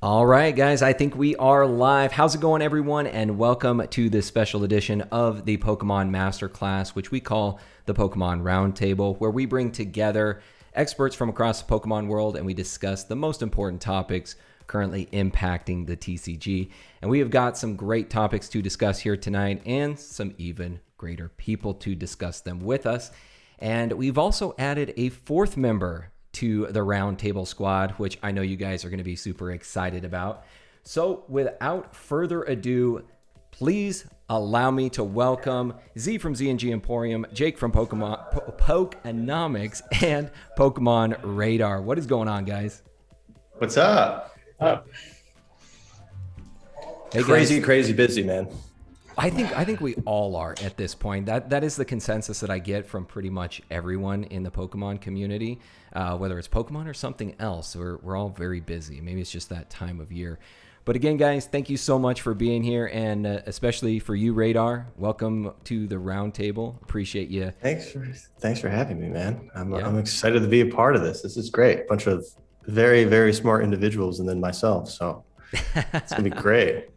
All right, guys, I think we are live. How's it going, everyone? And welcome to this special edition of the Pokemon Masterclass, which we call the Pokemon Roundtable, where we bring together experts from across the Pokemon world and we discuss the most important topics currently impacting the TCG. And we have got some great topics to discuss here tonight and some even greater people to discuss them with us. And we've also added a fourth member to the Roundtable squad, which I know you guys are going to be super excited about. So without further ado, please allow me to welcome Z from ZandGEmporium, Jake from Pokenomics, and PokemonRadar. What is going on, guys? What's up? Hey, crazy, guys. crazy busy, man. I think we all are at this point. That is the consensus that I get from pretty much everyone in the Pokemon community, whether it's Pokemon or something else. We're all very busy. Maybe it's just that time of year. But again, guys, thank you so much for being here, and especially for you, Radar. Welcome to the Roundtable. Appreciate you. Thanks for having me, man. I'm excited to be a part of this. This is great. A bunch of very, very smart individuals, and then myself. So it's gonna be great.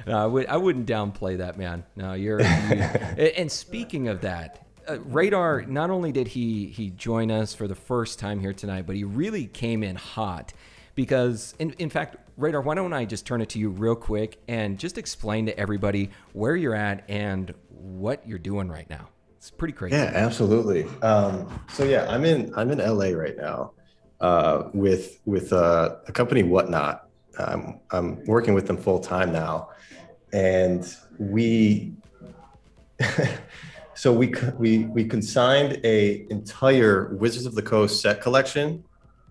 No, I wouldn't downplay that, man. No, and speaking of that, Radar, not only did he join us for the first time here tonight, but he really came in hot because, in fact, Radar, why don't I just turn it to you real quick and just explain to everybody where you're at and what you're doing right now. It's pretty crazy. Yeah, absolutely. I'm in LA right now with a company, Whatnot. I'm working with them full time now, and we consigned a entire Wizards of the Coast set collection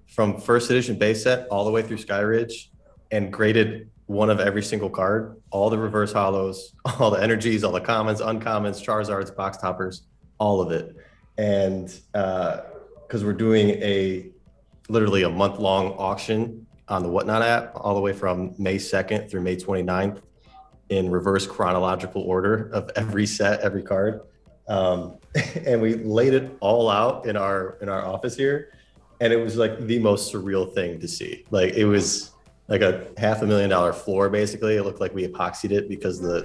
from first edition base set all the way through Skyridge, and graded one of every single card, all the reverse hollows, all the energies, all the commons, uncommons, Charizards, box toppers, all of it. And because we're doing literally a month-long auction on the Whatnot app, all the way from May 2nd through May 29th in reverse chronological order of every set, every card. And we laid it all out in our office here. And it was like the most surreal thing to see. Like, it was like a $500,000 floor, basically. It looked like we epoxied it because the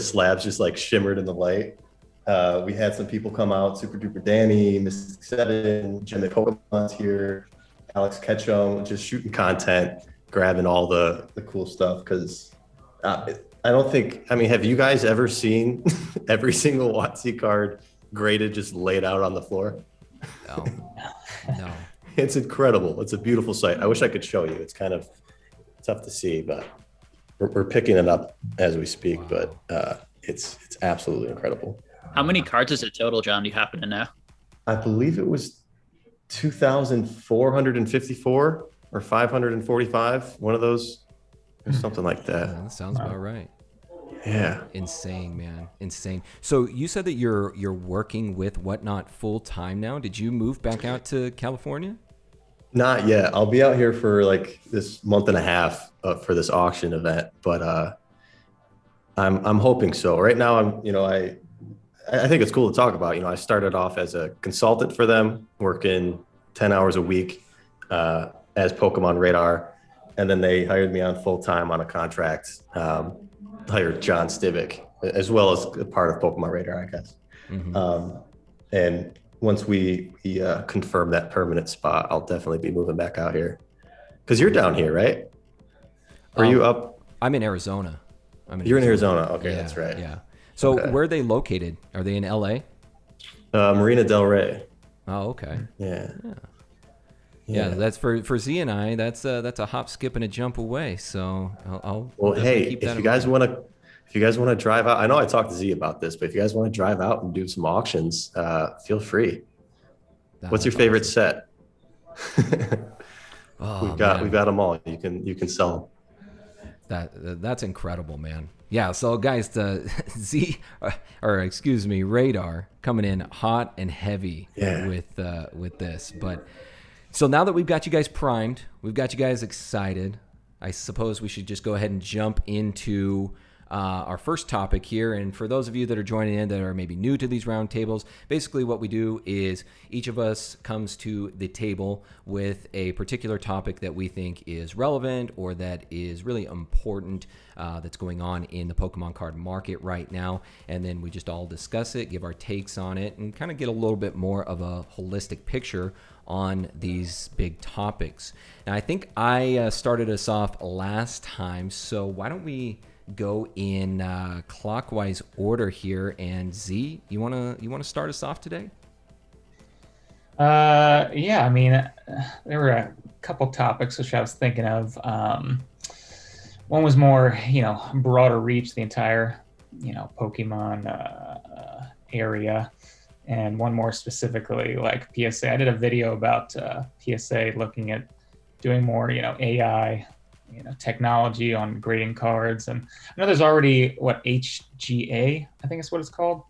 slabs just like shimmered in the light. We had some people come out, Super Duper Danny, Mystic Seven, Jim the Pokemon's here, Alex Ketchum, just shooting content, grabbing all the cool stuff. Because have you guys ever seen every single WotC card graded, just laid out on the floor? No. It's incredible. It's a beautiful sight. I wish I could show you. It's kind of tough to see, but we're picking it up as we speak. Wow. But it's absolutely incredible. How many cards is it total, John? Do you happen to know? I believe it was 2,454 or 545, one of those, or something like that. Yeah, that sounds about right. Yeah. Insane, man. Insane. So you said that you're working with Whatnot full time now. Did you move back out to California? Not yet. I'll be out here for like this month and a half for this auction event, but I'm hoping so. Right now, I think it's cool to talk about. I started off as a consultant for them, working 10 hours a week as PokemonRadar, and then they hired me on full time on a contract. Hired John Stivic, as well as a part of PokemonRadar, I guess. Mm-hmm. And once we confirm that permanent spot, I'll definitely be moving back out here. Because you're down here, right? Are you up? I'm in Arizona. You're in Arizona. Okay, yeah, that's right. Yeah. So Where are they located? Are they in LA? Marina Del Rey. Oh, okay. Yeah. Yeah, that's for Z and I. That's a hop, skip, and a jump away. So I'll hey, if you guys want to drive out, I know I talked to Z about this, but if you guys want to drive out and do some auctions, feel free. What's your favorite set? We've got them all. You can sell them. That's incredible, man. Yeah. So guys, the Radar coming in hot and heavy with this, but. So now that we've got you guys primed, we've got you guys excited, I suppose we should just go ahead and jump into our first topic here. And for those of you that are joining in that are maybe new to these roundtables, basically what we do is each of us comes to the table with a particular topic that we think is relevant or that is really important that's going on in the Pokemon card market right now. And then we just all discuss it, give our takes on it, and kind of get a little bit more of a holistic picture on these big topics. Now, I think I started us off last time, so why don't we go in clockwise order here? And Z, you wanna start us off today? Yeah, I mean, there were a couple topics which I was thinking of. One was more, broader reach, the entire, Pokemon area, and one more specifically like PSA. I did a video about PSA looking at doing more, AI, technology on grading cards. And I know there's already HGA, I think is what it's called.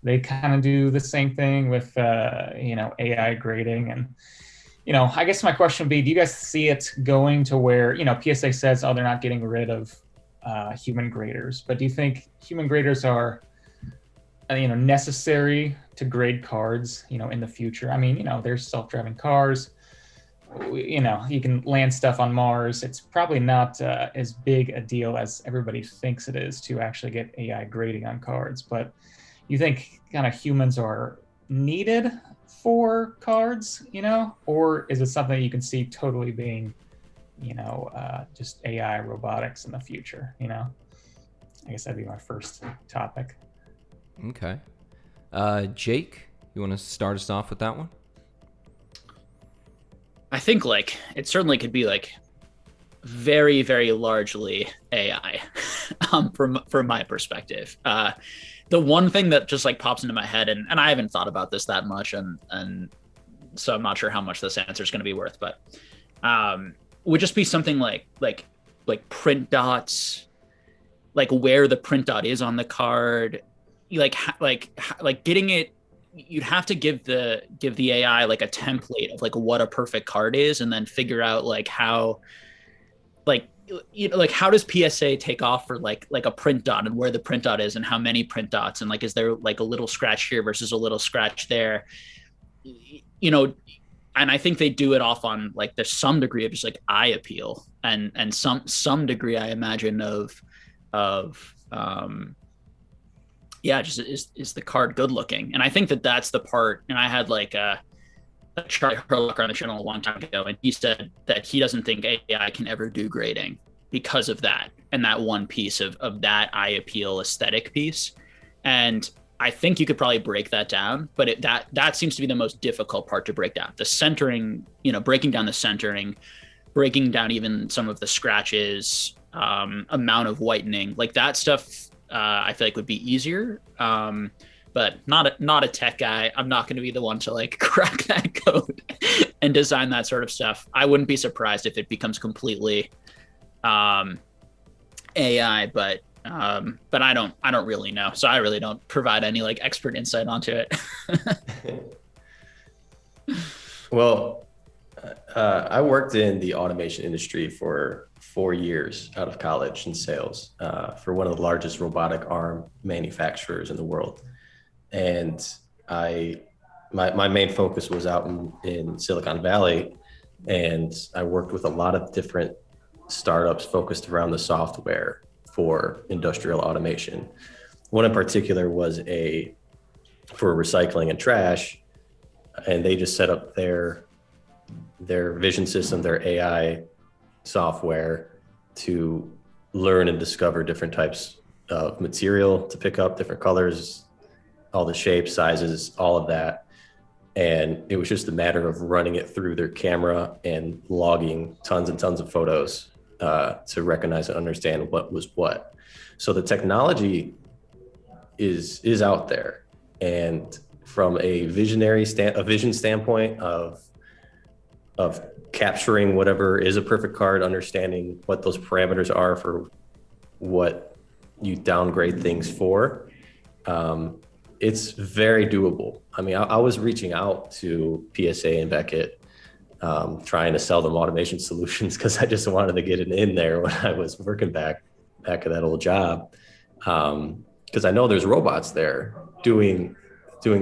They kind of do the same thing with, AI grading. And, I guess my question would be, do you guys see it going to where, PSA says, oh, they're not getting rid of human graders, but do you think human graders are, necessary to grade cards, in the future? I mean, there's self-driving cars, you can land stuff on Mars. It's probably not as big a deal as everybody thinks it is to actually get AI grading on cards. But you think kind of humans are needed for cards, or is it something you can see totally being, just AI robotics in the future, I guess that'd be my first topic. Okay. Jake, you want to start us off with that one? I think it certainly could be very, very largely AI from my perspective. The one thing that just pops into my head, and I haven't thought about this that much, and so I'm not sure how much this answer is going to be worth, but would just be something like print dots, where the print dot is on the card, getting it. You'd have to give the AI a template of what a perfect card is, and then figure out how how does PSA take off for a print dot, and where the print dot is and how many print dots, and is there a little scratch here versus a little scratch there, and I think they do it off on there's some degree of just eye appeal and some degree, I imagine, of just is the card good looking? And I think that's the part. And I had Charlie Herlocker on the channel a long time ago, and he said that he doesn't think AI can ever do grading because of that, and that one piece of that eye appeal aesthetic piece. And I think you could probably break that down, but that seems to be the most difficult part to break down. The centering, breaking down the centering, breaking down even some of the scratches, amount of whitening, that stuff. I feel would be easier, but not a tech guy. I'm not going to be the one to crack that code and design that sort of stuff. I wouldn't be surprised if it becomes completely AI, but I don't really know. So I really don't provide any expert insight onto it. Well, I worked in the automation industry for 4 years out of college in sales for one of the largest robotic arm manufacturers in the world. And my main focus was out in Silicon Valley, and I worked with a lot of different startups focused around the software for industrial automation. One in particular was for recycling and trash, and they just set up their vision system, their AI software, to learn and discover different types of material to pick up, different colors, all the shapes, sizes, all of that. And it was just a matter of running it through their camera and logging tons and tons of photos to recognize and understand what was what. So the technology is out there. And from a vision standpoint of capturing whatever is a perfect card, understanding what those parameters are for what you downgrade things for, it's very doable. I mean, I was reaching out to PSA and Beckett, trying to sell them automation solutions because I just wanted to get it in there when I was working back at that old job. Because I know there's robots there doing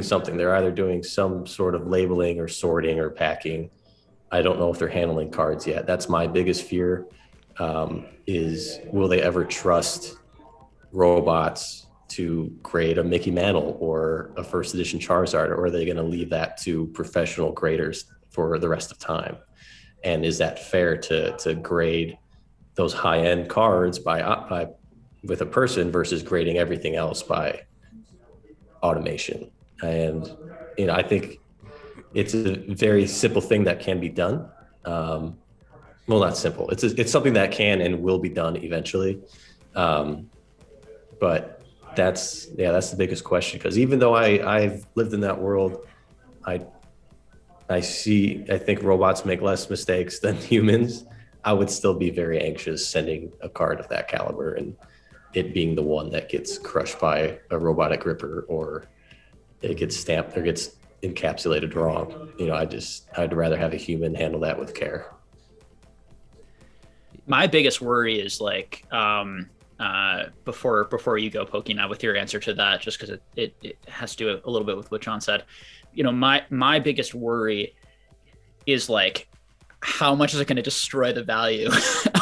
something. They're either doing some sort of labeling or sorting or packing. I don't know if they're handling cards yet. That's my biggest fear, is will they ever trust robots to grade a Mickey Mantle or a first edition Charizard, or are they going to leave that to professional graders for the rest of time? And is that fair to grade those high end cards by with a person versus grading everything else by automation? And I think it's a very simple thing that can be done. Well, not simple. It's something that can and will be done eventually. But that's the biggest question, because even though I've lived in that world, I think robots make less mistakes than humans. I would still be very anxious sending a card of that caliber and it being the one that gets crushed by a robotic gripper, or it gets stamped or gets encapsulated wrong. I'd rather have a human handle that with care. My biggest worry is like, before you go, PokéNav, with your answer to that, just because it has to do a little bit with what John said. My biggest worry is like, how much is it going to destroy the value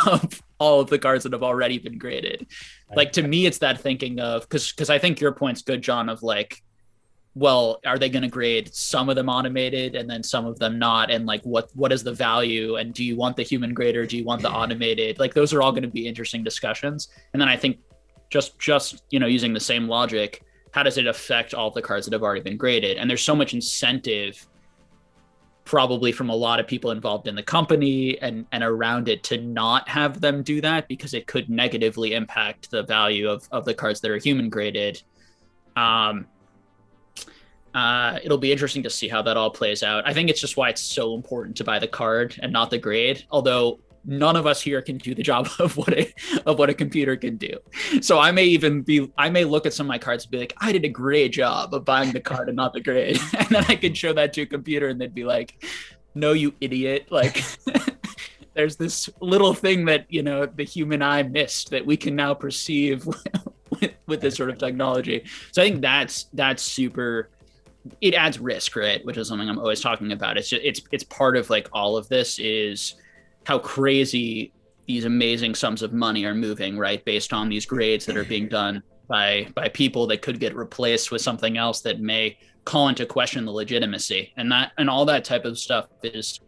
of all of the cards that have already been graded? Like, to me, it's that thinking of, because I think your point's good, John, of like, well, are they going to grade some of them automated and then some of them not? And like, what is the value? And do you want the human grader? Do you want the automated? Like, those are all going to be interesting discussions. And then I think just using the same logic, how does it affect all of the cards that have already been graded? And there's so much incentive probably from a lot of people involved in the company and around it to not have them do that, because it could negatively impact the value of the cards that are human graded. It'll be interesting to see how that all plays out. I think it's just why it's so important to buy the card and not the grade, although none of us here can do the job of what a computer can do. So I may look at some of my cards and be like, I did a great job of buying the card and not the grade. And then I could show that to a computer and they'd be like, no, you idiot. Like, there's this little thing that, the human eye missed that we can now perceive with this sort of technology. So I think that's super. It adds risk, right? Which is something I'm always talking about. It's part of like all of this is how crazy these amazing sums of money are moving, right? Based on these grades that are being done by people that could get replaced with something else that may call into question the legitimacy, and all that type of stuff is,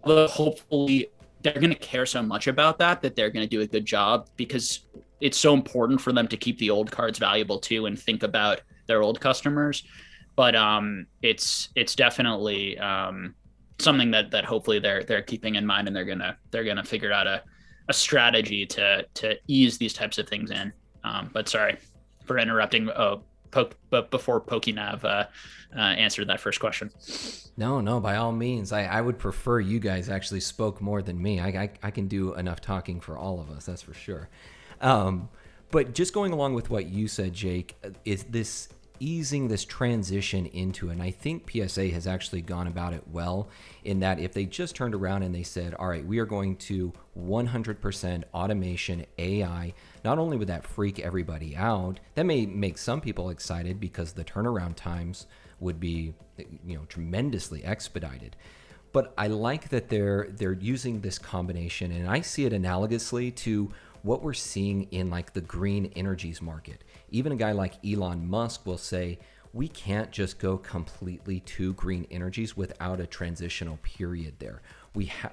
hopefully they're going to care so much about that they're going to do a good job, because it's so important for them to keep the old cards valuable too and think about their old customers. But it's definitely something that hopefully they're keeping in mind, and they're gonna figure out a strategy to ease these types of things in. But sorry for interrupting. But before PokéNav answered that first question. No, by all means. I would prefer you guys actually spoke more than me. I can do enough talking for all of us, that's for sure. But just going along with what you said, Jake, is this easing this transition into, and I think PSA has actually gone about it well, in that if they just turned around and they said, all right, we are going to 100% automation AI, not only would that freak everybody out, that may make some people excited because the turnaround times would be, tremendously expedited. But I like that they're using this combination, and I see it analogously to what we're seeing in like the green energies market. Even a guy like Elon Musk will say, we can't just go completely to green energies without a transitional period there.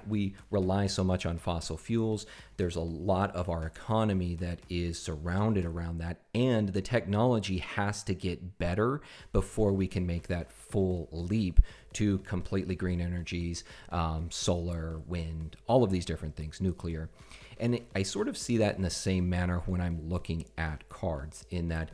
We rely so much on fossil fuels. There's a lot of our economy that is surrounded around that, and the technology has to get better before we can make that full leap to completely green energies, solar, wind, all of these different things, nuclear. And I sort of see that in the same manner when I'm looking at cards, in that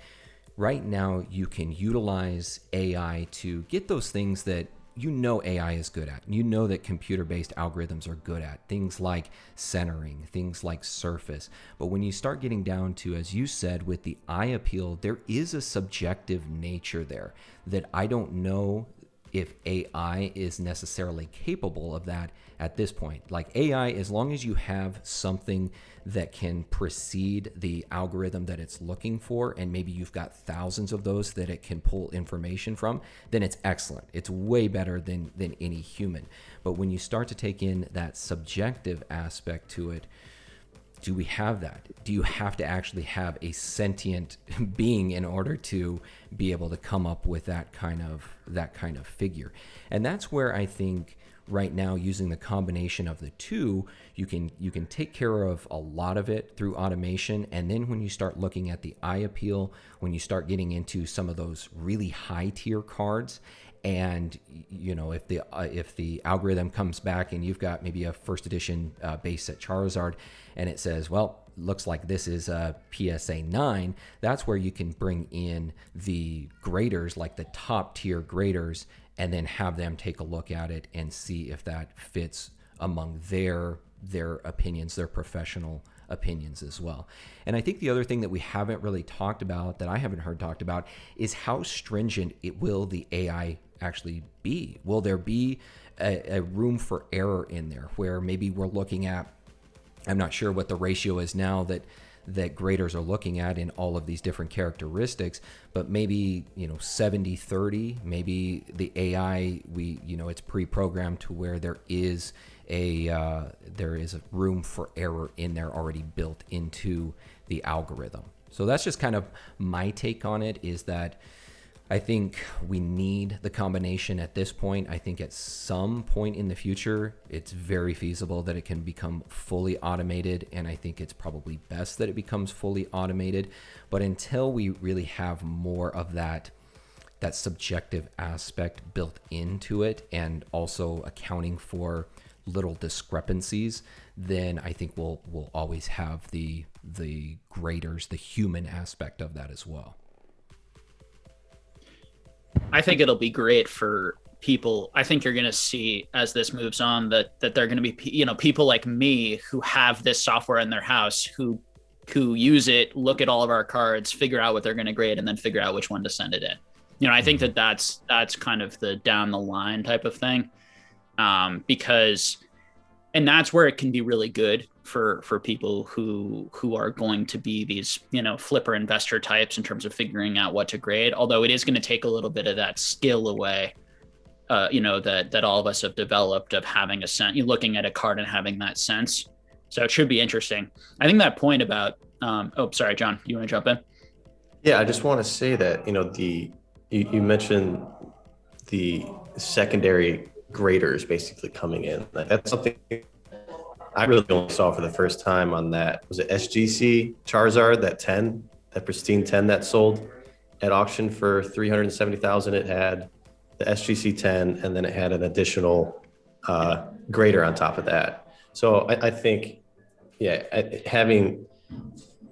right now you can utilize AI to get those things that AI is good at. That computer-based algorithms are good at. Things like centering, things like surface. But when you start getting down to, as you said, with the eye appeal, there is a subjective nature there that I don't know if AI is necessarily capable of that at this point. Like AI, as long as you have something that can precede the algorithm that it's looking for, and maybe you've got thousands of those that it can pull information from, then it's excellent. It's way better than any human. But when you start to take in that subjective aspect to it, do we have that? Do you have to actually have a sentient being in order to be able to come up with that kind of figure? And that's where I think right now, using the combination of the two, you can take care of a lot of it through automation. And then when you start looking at the eye appeal, when you start getting into some of those really high tier cards, and if the algorithm comes back and you've got maybe a first edition base set Charizard, and it says, well, looks like this is a PSA 9, that's where you can bring in the graders, like the top tier graders, and then have them take a look at it and see if that fits among their opinions, their professional opinions as well. And I think the other thing that we haven't really talked about, that I haven't heard talked about, is how stringent will the AI actually be? Will there be a room for error in there where maybe we're looking at, I'm not sure what the ratio is now that graders are looking at in all of these different characteristics, but maybe 70-30, maybe the AI, it's pre-programmed to where there is a room for error in there already built into the algorithm. So that's just kind of my take on it, is that I think we need the combination at this point. I think at some point in the future, it's very feasible that it can become fully automated, and I think it's probably best that it becomes fully automated. But until we really have more of that subjective aspect built into it, and also accounting for little discrepancies, then I think we'll always have the graders, the human aspect of that as well. I think it'll be great for people. I think you're going to see, as this moves on, that there are going to be people like me who have this software in their house, who use it, look at all of our cards, figure out what they're going to grade, and then figure out which one to send it in. I think that's kind of the down the line type of thing, because that's where it can be really good for people who are going to be these, flipper investor types in terms of figuring out what to grade. Although it is going to take a little bit of that skill away, that all of us have developed, of having a sense, looking at a card and having that sense. So it should be interesting. I think that point about, sorry, John, you want to jump in? Yeah, I just want to say that, you mentioned the secondary graders basically coming in. That's something I really only saw for the first time on that. Was it SGC Charizard, that pristine 10 that sold at auction for $370,000? It had the SGC 10, and then it had an additional grader on top of that. So I think, having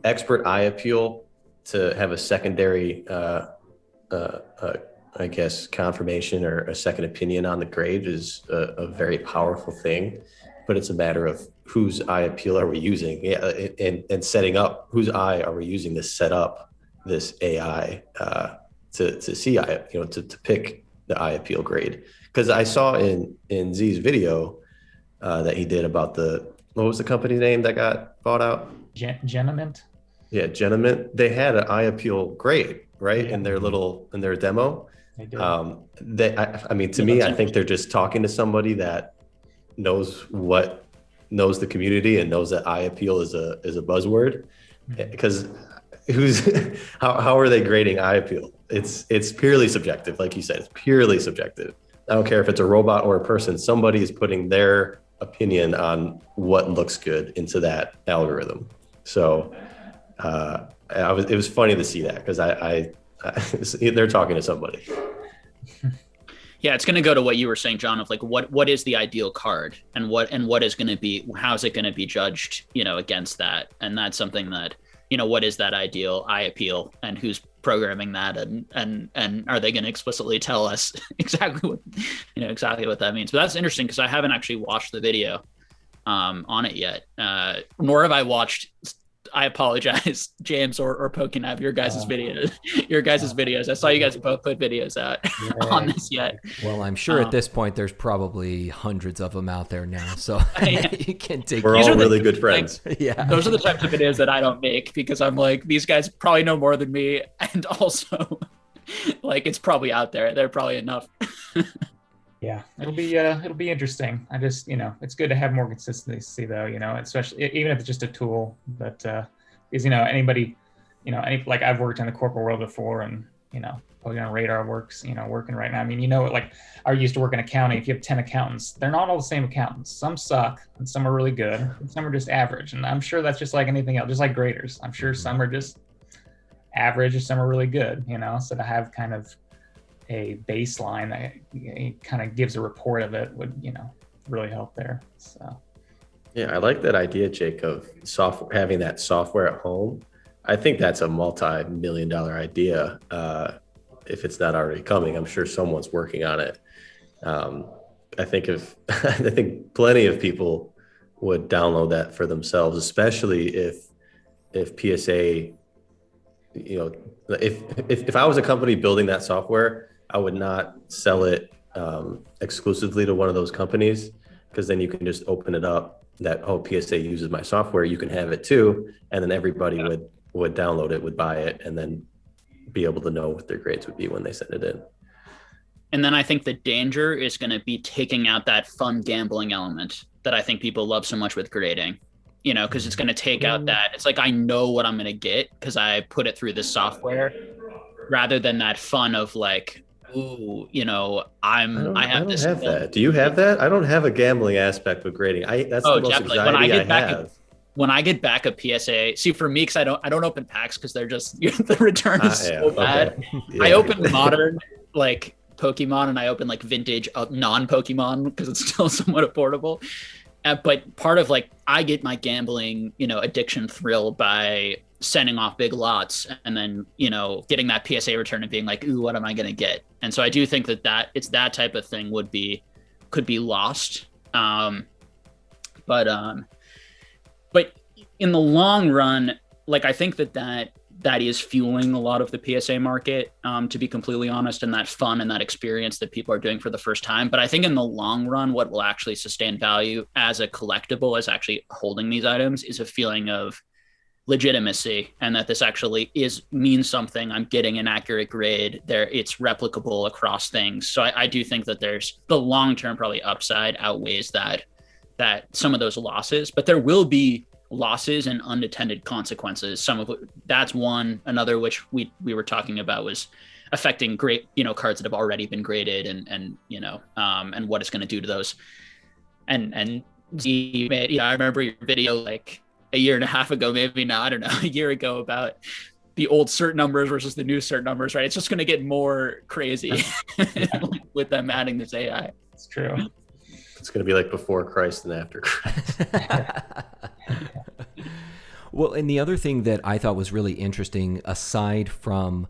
expert eye appeal to have a secondary, I guess, confirmation or a second opinion on the grade is a very powerful thing. But it's a matter of whose eye appeal are we using, and setting up whose eye are we using to set up this AI to see eye, to pick the eye appeal grade. Because I saw in Z's video that he did about what was the company name that got bought out? ZandGEmporium. Yeah, ZandGEmporium. They had an eye appeal grade, right, in their demo. They did. To me, I think they're just talking to somebody that knows the community and knows that eye appeal is a buzzword. Because how are they grading eye appeal? It's purely subjective. Like you said, it's purely subjective. I don't care if it's a robot or a person, somebody is putting their opinion on what looks good into that algorithm. So it was funny to see that, because they're talking to somebody. Yeah, it's going to go to what you were saying, John, of like what is the ideal card, and what is going to be, how's it going to be judged, against that. And that's something that, what is that ideal eye appeal, and who's programming that, and are they going to explicitly tell us exactly what that means? But that's interesting, because I haven't actually watched the video on it yet, nor have I watched I apologize, James or PokéNav, your guys' videos. I saw you guys both put videos out on this yet. Well, I'm sure at this point there's probably hundreds of them out there now, so you can take. We're all really good friends. Yeah, those are the types of videos that I don't make because I'm like, these guys probably know more than me, and also like it's probably out there. They're probably enough. Yeah, it'll be interesting. I just, it's good to have more consistency though, especially even if it's just a tool that is, anybody, like I've worked in the corporate world before, and PokemonRadar works, working right now. I mean, like I used to work in accounting. If you have 10 accountants, they're not all the same accountants. Some suck and some are really good and some are just average. And I'm sure that's just like anything else, just like graders. I'm sure some are just average and some are really good, so to have kind of a baseline that kind of gives a report of it would, really help there. So. Yeah, I like that idea, Jake, of having that software at home. I think that's a multi-million-dollar idea. If it's not already coming, I'm sure someone's working on it. I think plenty of people would download that for themselves, especially if PSA, if I was a company building that software, I would not sell it exclusively to one of those companies, because then you can just open it up that, PSA uses my software, you can have it too, and then everybody would download it, would buy it, and then be able to know what their grades would be when they send it in. And then I think the danger is going to be taking out that fun gambling element that I think people love so much with grading, because it's going to take out that, it's like, I know what I'm going to get because I put it through this software, rather than that fun of like, ooh, I don't have that. Do you have that? I don't have a gambling aspect with grading. That's the most definitely. anxiety I have. When I get back a PSA, see, for me, because I don't open packs because they're just the return is so bad. Okay. Yeah. I open modern like Pokemon, and I open like vintage non-Pokemon because it's still somewhat affordable. But part of like, I get my gambling, addiction thrill by sending off big lots and then, getting that PSA return and being like, ooh, what am I going to get? And so I do think that it's that type of thing could be lost. But in the long run, like, I think that is fueling a lot of the PSA market, to be completely honest, and that fun and that experience that people are doing for the first time. But I think in the long run, what will actually sustain value as a collectible, as actually holding these items, is a feeling of legitimacy, and that this actually means something. I'm getting an accurate grade there. It's replicable across things. So I do think that there's the long-term probably upside outweighs that some of those losses, but there will be losses and unintended consequences. Some of that's one. Another, which we were talking about, was affecting cards that have already been graded and what it's going to do to those. And I remember your video like a year and a half ago, maybe now, I don't know, a year ago, about the old cert numbers versus the new cert numbers, right? It's just going to get more crazy with them adding this AI. It's true. It's going to be like before Christ and after Christ. Well, and the other thing that I thought was really interesting, aside from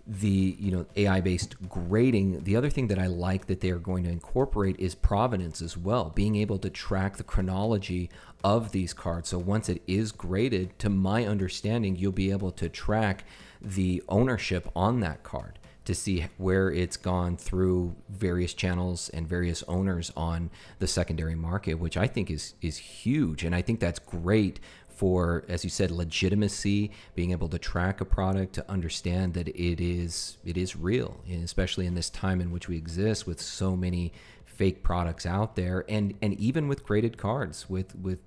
the AI-based grading, the other thing that I like that they are going to incorporate is provenance as well, being able to track the chronology of these cards. So once it is graded, to my understanding, you'll be able to track the ownership on that card to see where it's gone through various channels and various owners on the secondary market, which I think is huge. And I think that's great for, as you said, legitimacy, being able to track a product, to understand that it is real, and especially in this time in which we exist with so many fake products out there, and even with graded cards, with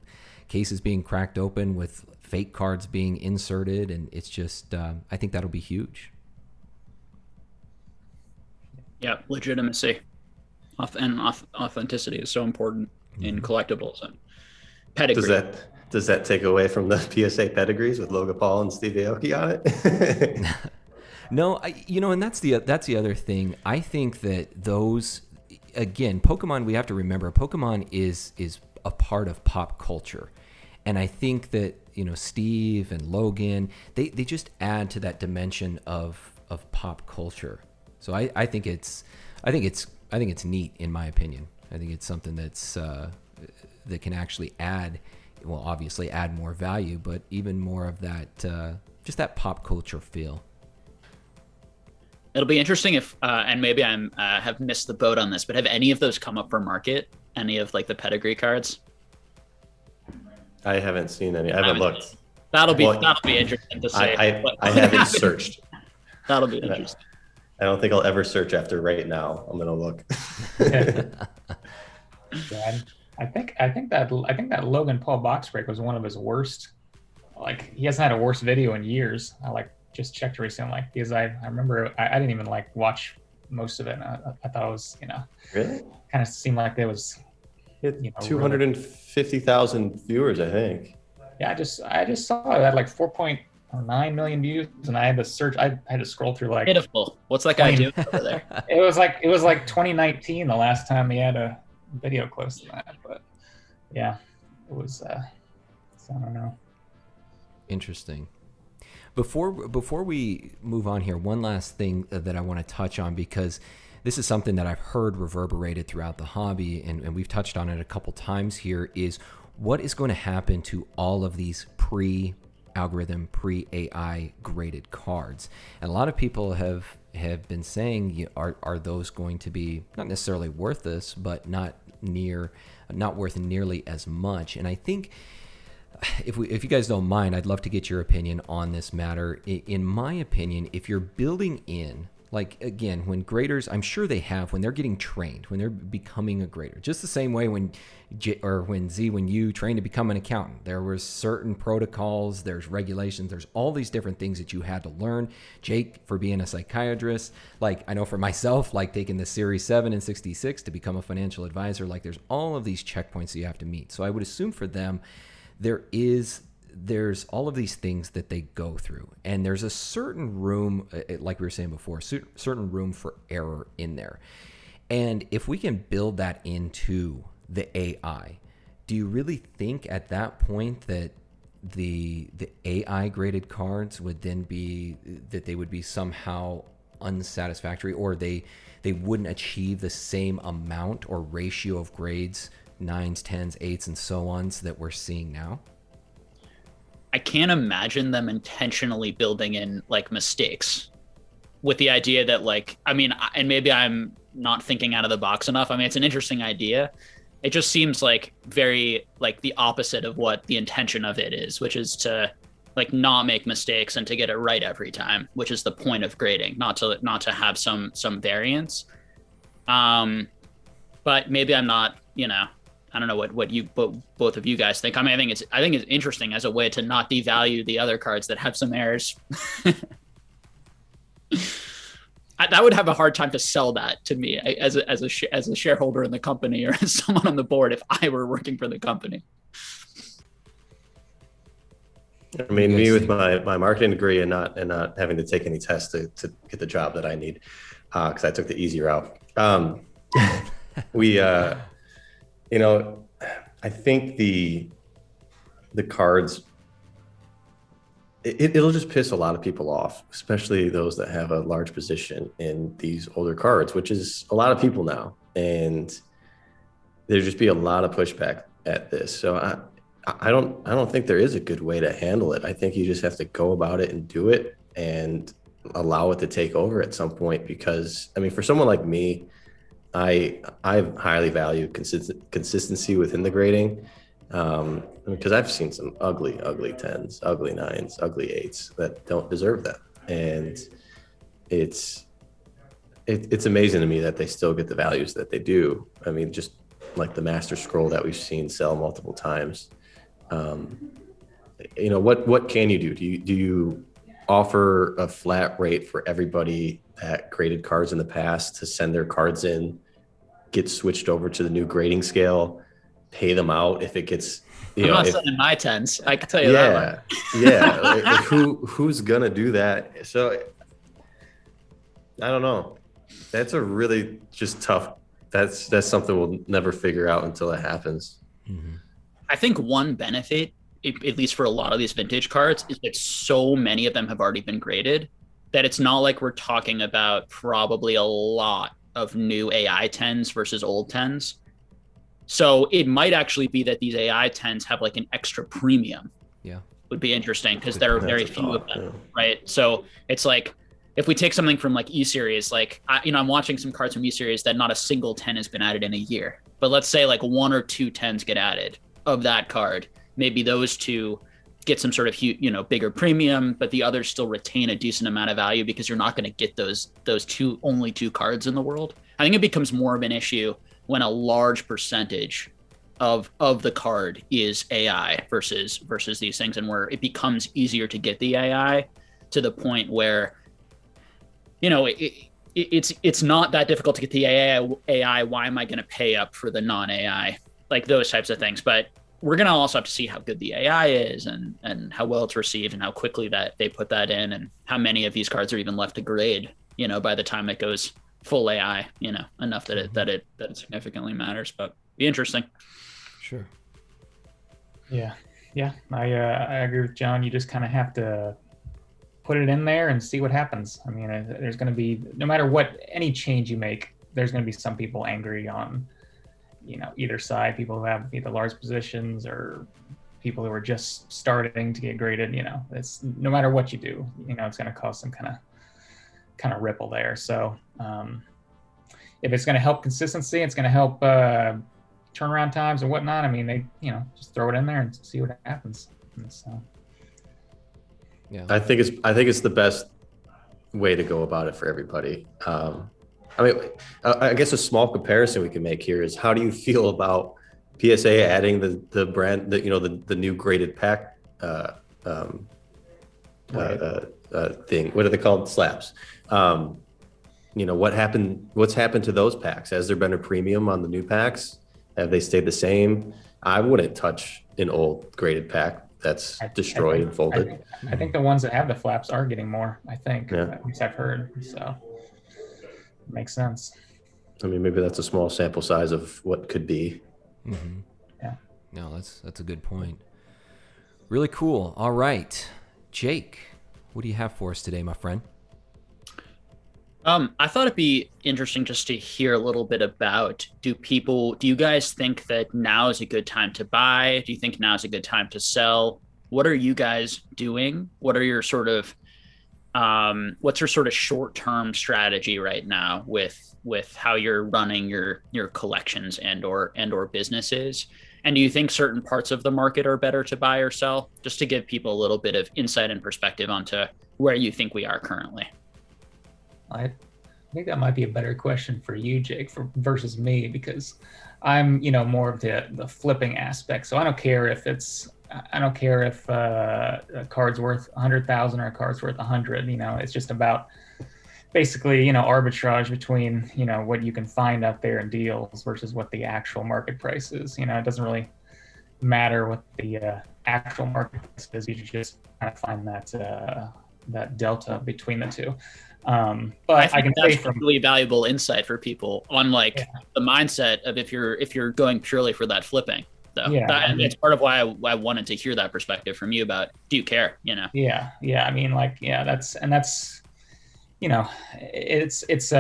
cases being cracked open, with fake cards being inserted, and it's just I think that'll be huge. Yeah, legitimacy and authenticity is so important in collectibles and pedigree. Does that take away from the PSA pedigrees with Logan Paul and Steve Aoki on it? No, and that's the other thing. I think that those, again, Pokemon, we have to remember, Pokemon is a part of pop culture. And I think that, Steve and Logan, they just add to that dimension of pop culture. So I think it's neat, in my opinion. I think it's something that can actually add will obviously add more value, but even more of that, just that pop culture feel. It'll be interesting if, and maybe I'm have missed the boat on this, but have any of those come up for market? Any of like the pedigree cards? I haven't seen any. I haven't looked. That'll be interesting to see. I haven't searched. That'll be interesting. I don't think I'll ever search after right now. I'm gonna look. Yeah, I think that Logan Paul box break was one of his worst. Like, he hasn't had a worse video in years. I just checked recently, because I remember I didn't even watch most of it. I thought it was, really kind of seemed like there was 250,000 viewers, I think. Yeah, I just saw it had 4.9 million views, and I had to search. I had to scroll through pitiful. What's that guy doing over there? It was like 2019 the last time he had a video close to that. But yeah, it was. I don't know. Interesting. Before we move on here, one last thing that I want to touch on, because this is something that I've heard reverberated throughout the hobby, and we've touched on it a couple times here, is what is going to happen to all of these pre-algorithm, pre-AI graded cards. And a lot of people have been saying, are those going to be not necessarily worthless, but not worth nearly as much. And I think, if you guys don't mind, I'd love to get your opinion on this matter. In my opinion, if you're building in, again, when graders, I'm sure they have, when they're getting trained, when they're becoming a grader, just the same way when you trained to become an accountant, there were certain protocols, there's regulations, there's all these different things that you had to learn. Jake, for being a psychiatrist, I know for myself, taking the Series 7 and 66 to become a financial advisor, there's all of these checkpoints that you have to meet. So I would assume for them, there's all of these things that they go through, and there's a certain room, like we were saying before, certain room for error in there. And if we can build that into the AI, do you really think at that point that the AI graded cards would then be, that they would be somehow unsatisfactory, or they wouldn't achieve the same amount or ratio of grades, 9s, 10s, 8s, and so on, that we're seeing now? I can't imagine them intentionally building in mistakes with the idea that and maybe I'm not thinking out of the box enough. It's an interesting idea. It just seems very the opposite of what the intention of it is, which is to not make mistakes and to get it right every time, which is the point of grading, not to have some variance. But maybe I'm not, I don't know what both of you guys think. I think it's interesting as a way to not devalue the other cards that have some errors. I would have a hard time to sell that to me as a shareholder in the company, or as someone on the board if I were working for the company. Me with my marketing degree and not having to take any tests to get the job that I need, because I took the easy route. I think the cards, it'll just piss a lot of people off, especially those that have a large position in these older cards, which is a lot of people now. And there'll just be a lot of pushback at this. So I don't think there is a good way to handle it. I think you just have to go about it and do it and allow it to take over at some point, because for someone like me, I highly value consistency within the grading, because I've seen some ugly 10s, ugly 9s, ugly 8s that don't deserve that. And it's amazing to me that they still get the values that they do. Just like the Master Scroll that we've seen sell multiple times. What can you do? Do you offer a flat rate for everybody that graded cards in the past to send their cards in, get switched over to the new grading scale, pay them out if it gets, I'm not sending my 10s, I can tell you that one. Yeah. Who's gonna do that? So I don't know. That's a really just tough. That's something we'll never figure out until it happens. Mm-hmm. I think one benefit, at least for a lot of these vintage cards, is that so many of them have already been graded that it's not like we're talking about probably a lot of new AI 10s versus old 10s. So it might actually be that these AI 10s have like an extra premium. Yeah. Would be interesting because there are very few of them, yeah. right? So it's like, if we take something from like E-Series, like, I'm watching some cards from E-Series that not a single 10 has been added in a year. But let's say like 1 or 2 10s get added of that card. Maybe those 2 get some sort of bigger premium, but the others still retain a decent amount of value because you're not going to get those only 2 cards in the world. I think it becomes more of an issue when a large percentage of the card is AI versus these things, and where it becomes easier to get the AI to the point where it's not that difficult to get the AI. Why am I going to pay up for the non-AI? Like those types of things. But we're going to also have to see how good the AI is and how well it's received and how quickly that they put that in and how many of these cards are even left to grade, by the time it goes full AI, enough that it significantly matters. But be interesting. Sure. Yeah. I agree with John. You just kind of have to put it in there and see what happens. I mean, there's going to be, no matter what, any change you make, there's going to be some people angry on, either side, people who have either large positions or people who are just starting to get graded. It's no matter what you do, it's going to cause some kind of ripple there. So if it's going to help consistency, it's going to help turnaround times and whatnot. I mean, they, just throw it in there and see what happens. And so. Yeah, I think it's the best way to go about it for everybody. I guess a small comparison we can make here is, how do you feel about PSA adding the brand, the new graded pack thing? What are they called? Slabs. What's happened to those packs? Has there been a premium on the new packs? Have they stayed the same? I wouldn't touch an old graded pack that's destroyed and folded. I think the ones that have the flaps are getting more, I think, at least I've heard. So it makes sense. I mean, maybe that's a small sample size of what could be. Mm-hmm. Yeah. No, that's a good point. Really cool. All right, Jake, what do you have for us today, my friend? I thought it'd be interesting just to hear a little bit about, do you guys think that now is a good time to buy? Do you think now is a good time to sell? What are you guys doing? What are your sort of, what's your sort of short-term strategy right now with how you're running your collections and or businesses? And do you think certain parts of the market are better to buy or sell? Just to give people a little bit of insight and perspective onto where you think we are currently. I think that might be a better question for you, Jake, versus me, because I'm, more of the flipping aspect. So I don't care if a card's worth 100,000 or a card's worth 100. It's just about basically, arbitrage between, what you can find out there in deals versus what the actual market price is. It doesn't really matter what the actual market price is. You just kind of find that delta between the two. But I can that's say from really valuable insight for people on the mindset of if you're going purely for that flipping. So it's part of why I wanted to hear that perspective from you about, do you care? Yeah. I mean, that's it's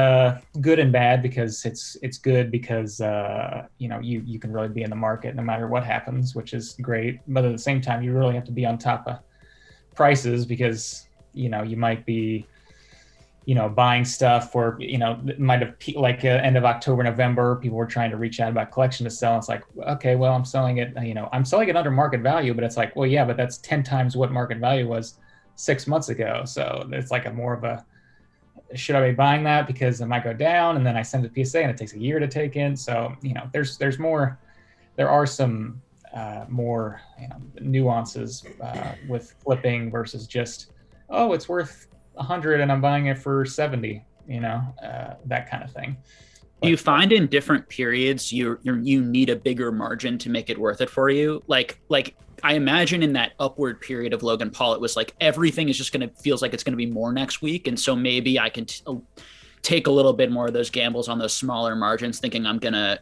good and bad, because it's good because you can really be in the market no matter what happens, which is great. But at the same time, you really have to be on top of prices, because you might be buying stuff where, it might have like end of October, November, people were trying to reach out about collection to sell. It's like, okay, well, I'm selling it under market value, but it's like, well, yeah, but that's 10 times what market value was 6 months ago. So it's like more of a, should I be buying that because it might go down? And then I send it to PSA and it takes a year to take in. So, there's more, there are some more nuances with flipping versus just, oh, it's worth 100 and I'm buying it for 70, that kind of thing. Do you find in different periods you need a bigger margin to make it worth it for you? Like I imagine in that upward period of Logan Paul, it was like everything is just feels like it's going to be more next week. And so maybe I can take a little bit more of those gambles on those smaller margins, thinking I'm going to,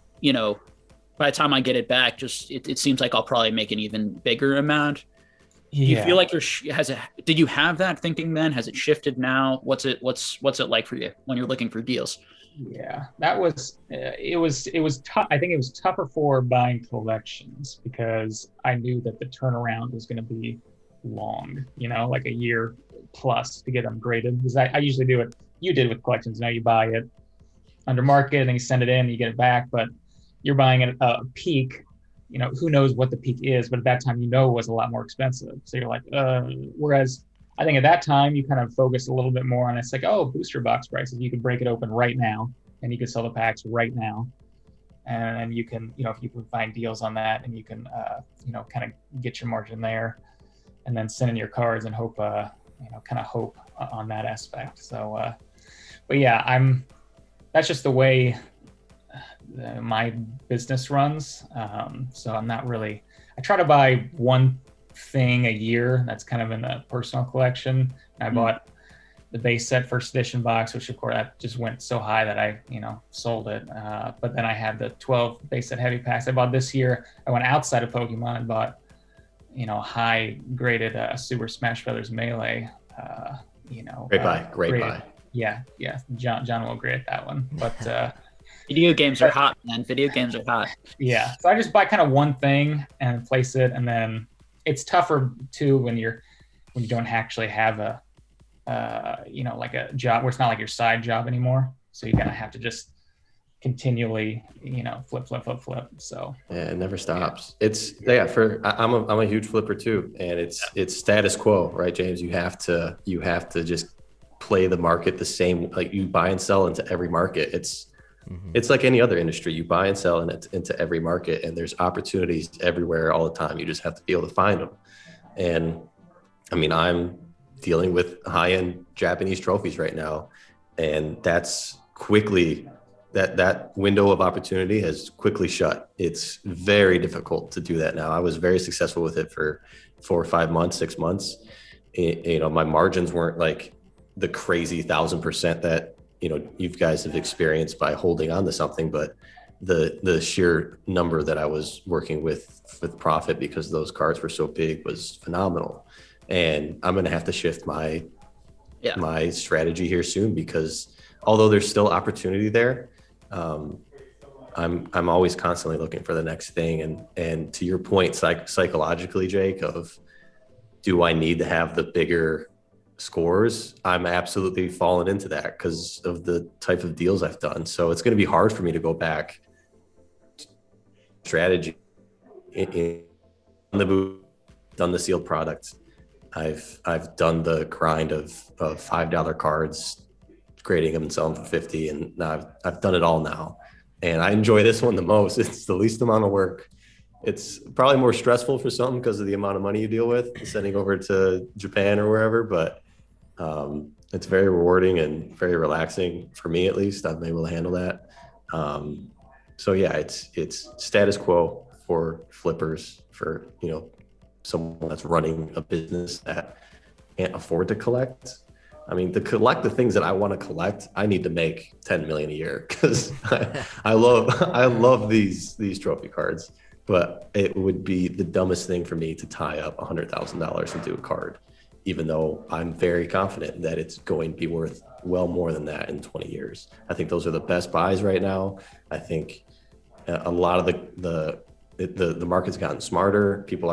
by the time I get it back, it seems like I'll probably make an even bigger amount. Do you feel like did you have that thinking then? Has it shifted now? What's it like for you when you're looking for deals? Yeah, that was it was tough. I think it was tougher for buying collections because I knew that the turnaround was going to be long, like a year plus to get them graded. Because I usually do what you did with collections. You buy it under market and then you send it in, you get it back, but you're buying it a peak. Who knows what the peak is, but at that time, it was a lot more expensive. So you're like, whereas I think at that time you kind of focus a little bit more on it's like, oh, booster box prices. You can break it open right now and you can sell the packs right now. And you can, if you can find deals on that and you can, kind of get your margin there and then send in your cards and hope, kind of hope on that aspect. So, but yeah, that's just the way my business runs. So I'm not really, I try to buy one thing a year that's kind of in the personal collection. I bought the base set first edition box, which of course that just went so high that I sold it, but then I had the 12 base set heavy packs I bought this year. I went outside of Pokemon and bought high graded Super Smash Brothers Melee. Great buy. Yeah, John will grade that one, but video games are hot, man. Video games are hot. Yeah, so I just buy kind of one thing and place it, and then it's tougher too when you don't actually have a like a job where it's not like your side job anymore. So you kind of have to just continually flip. So yeah, it never stops. I'm a huge flipper too, and it's status quo, right, James? You have to just play the market the same. Like you buy and sell into every market. It's like any other industry. You buy and sell into every market, and there's opportunities everywhere all the time. You just have to be able to find them. And I mean, I'm dealing with high-end Japanese trophies right now, and that's quickly that window of opportunity has quickly shut. It's very difficult to do that now. I was very successful with it for 4 or 5 months, 6 months. My margins weren't like the crazy 1,000% that you guys have experienced by holding on to something, but the sheer number that I was working with profit because those cards were so big was phenomenal. And I'm going to have to shift my strategy here soon, because although there's still opportunity there, I'm always constantly looking for the next thing. And to your point, psychologically, Jake, of do I need to have the bigger scores? I'm absolutely fallen into that because of the type of deals I've done. So it's going to be hard for me to go back to strategy in the boot, done the sealed product. I've done the grind of $5 cards, grading them and selling for 50, and now I've done it all now, and I enjoy this one the most. It's the least amount of work. It's probably more stressful for some because of the amount of money you deal with sending over to Japan or wherever, but it's very rewarding and very relaxing for me, at least. I've been able to handle that. So yeah, it's status quo for flippers, for someone that's running a business that can't afford to collect. I mean, to collect the things that I want to collect, I need to make 10 million a year, because I love these trophy cards. But it would be the dumbest thing for me to tie up $100,000 into a card, even though I'm very confident that it's going to be worth well more than that in 20 years. I think those are the best buys right now. I think a lot of the market's gotten smarter. People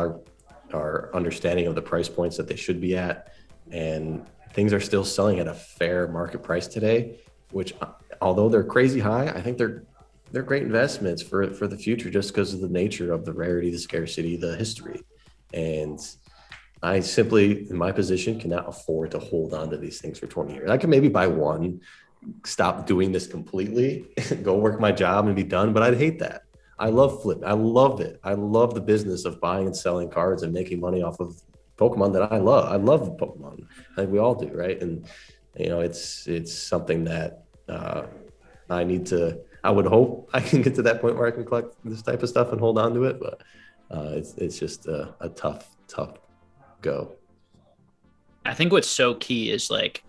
are understanding of the price points that they should be at, and things are still selling at a fair market price today, which, although they're crazy high, I think they're great investments for the future, just because of the nature of the rarity, the scarcity, the history. And I simply, in my position, cannot afford to hold on to these things for 20 years. I can maybe buy one, stop doing this completely, go work my job and be done, but I'd hate that. I love flip. I love it. I love the business of buying and selling cards and making money off of Pokemon that I love. I love Pokemon. I think we all do, right? And it's something that I would hope I can get to that point where I can collect this type of stuff and hold on to it, but it's just a tough go. I think what's so key is like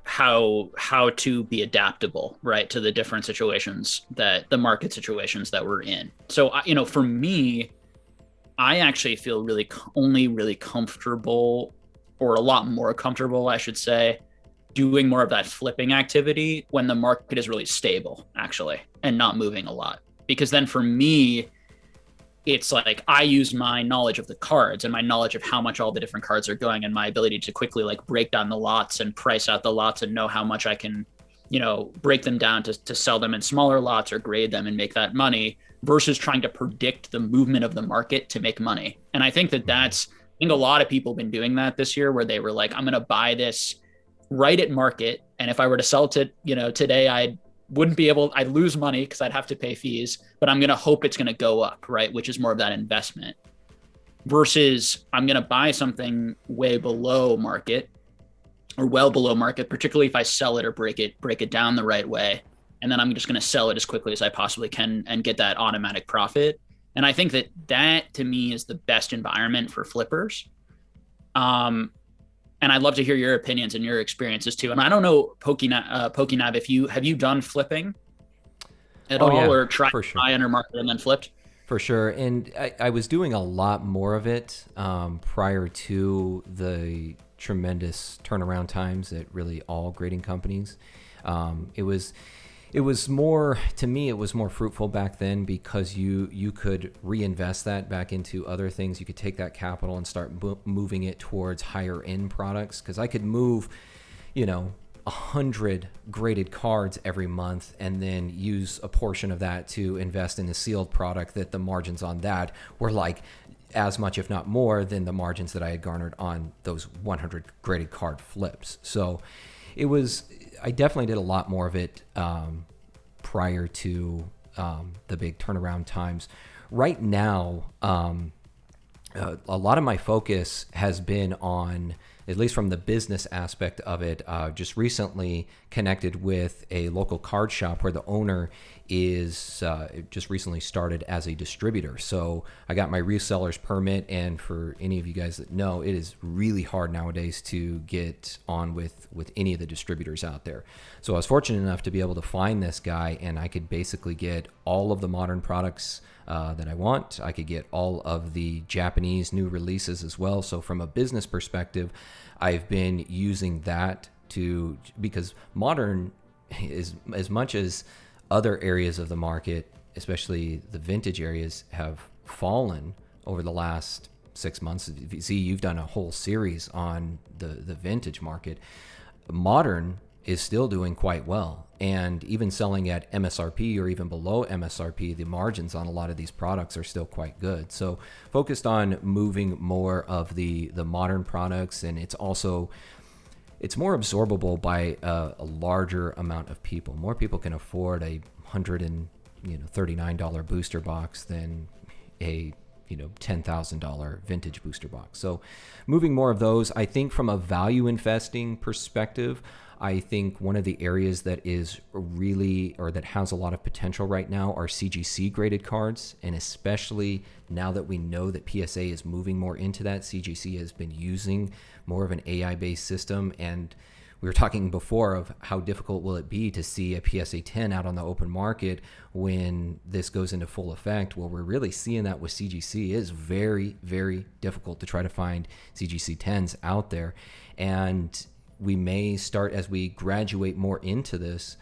how to be adaptable, right, to the different situations, that the market situations that we're in. So for me, I actually feel really comfortable, or a lot more comfortable, I should say, doing more of that flipping activity when the market is really stable, actually, and not moving a lot. Because then for me, it's like I use my knowledge of the cards and my knowledge of how much all the different cards are going and my ability to quickly like break down the lots and price out the lots and know how much I can, break them down to sell them in smaller lots or grade them and make that money versus trying to predict the movement of the market to make money. And I think I think a lot of people have been doing that this year where they were like, I'm going to buy this right at market. And if I were to sell it, today, I'd lose money because I'd have to pay fees, but I'm going to hope it's going to go up, right? Which is more of that investment versus I'm going to buy something way below market or well below market, particularly if I sell it or break it down the right way. And then I'm just going to sell it as quickly as I possibly can and get that automatic profit. And I think that to me is the best environment for flippers. And I'd love to hear your opinions and your experiences too. And I don't know, PokéNav, have you done flipping at all, yeah, or tried to sure. buy under market and then flipped? For sure. And I was doing a lot more of it prior to the tremendous turnaround times at really all grading companies. It was more, to me, it was more fruitful back then because you could reinvest that back into other things. You could take that capital and start moving it towards higher end products. Because I could move, 100 graded cards every month and then use a portion of that to invest in a sealed product that the margins on that were like as much, if not more, than the margins that I had garnered on those 100 graded card flips. So I definitely did a lot more of it prior to the big turnaround times. Right now, a lot of my focus has been on, at least from the business aspect of it, just recently connected with a local card shop where the owner is just recently started as a distributor. So I got my reseller's permit, and for any of you guys that know, it is really hard nowadays to get on with any of the distributors out there. So I was fortunate enough to be able to find this guy, and I could basically get all of the modern products that I want. I could get all of the Japanese new releases as well. So from a business perspective, I've been using that because modern is, as much as other areas of the market, especially the vintage areas, have fallen over the last 6 months. See, you've done a whole series on the vintage market. Modern is still doing quite well, and even selling at MSRP or even below MSRP, the margins on a lot of these products are still quite good. So focused on moving more of the modern products, and it's more absorbable by a larger amount of people. More people can afford a $139 booster box than a $10,000 vintage booster box. So moving more of those. I think from a value investing perspective, I think one of the areas that is really, or that has a lot of potential right now, are CGC graded cards. And especially now that we know that PSA is moving more into that, CGC has been using more of an AI-based system. And we were talking before of how difficult will it be to see a PSA 10 out on the open market when this goes into full effect. Well, we're really seeing that with CGC. It is very, very difficult to try to find CGC 10s out there. And we may start, as we graduate more into this,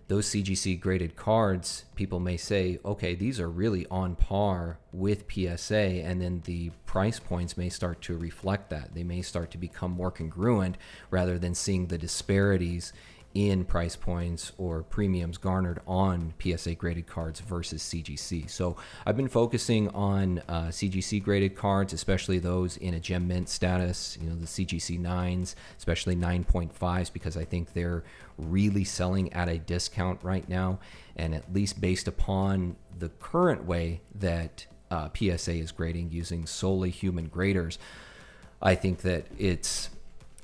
those CGC graded cards, people may say, okay, these are really on par with PSA, and then the price points may start to reflect that. They may start to become more congruent rather than seeing the disparities in price points or premiums garnered on PSA graded cards versus CGC. So I've been focusing on CGC graded cards, especially those in a gem mint status, the CGC 9s, especially 9.5s, because I think they're really selling at a discount right now. And at least based upon the current way that PSA is grading using solely human graders, I think that it's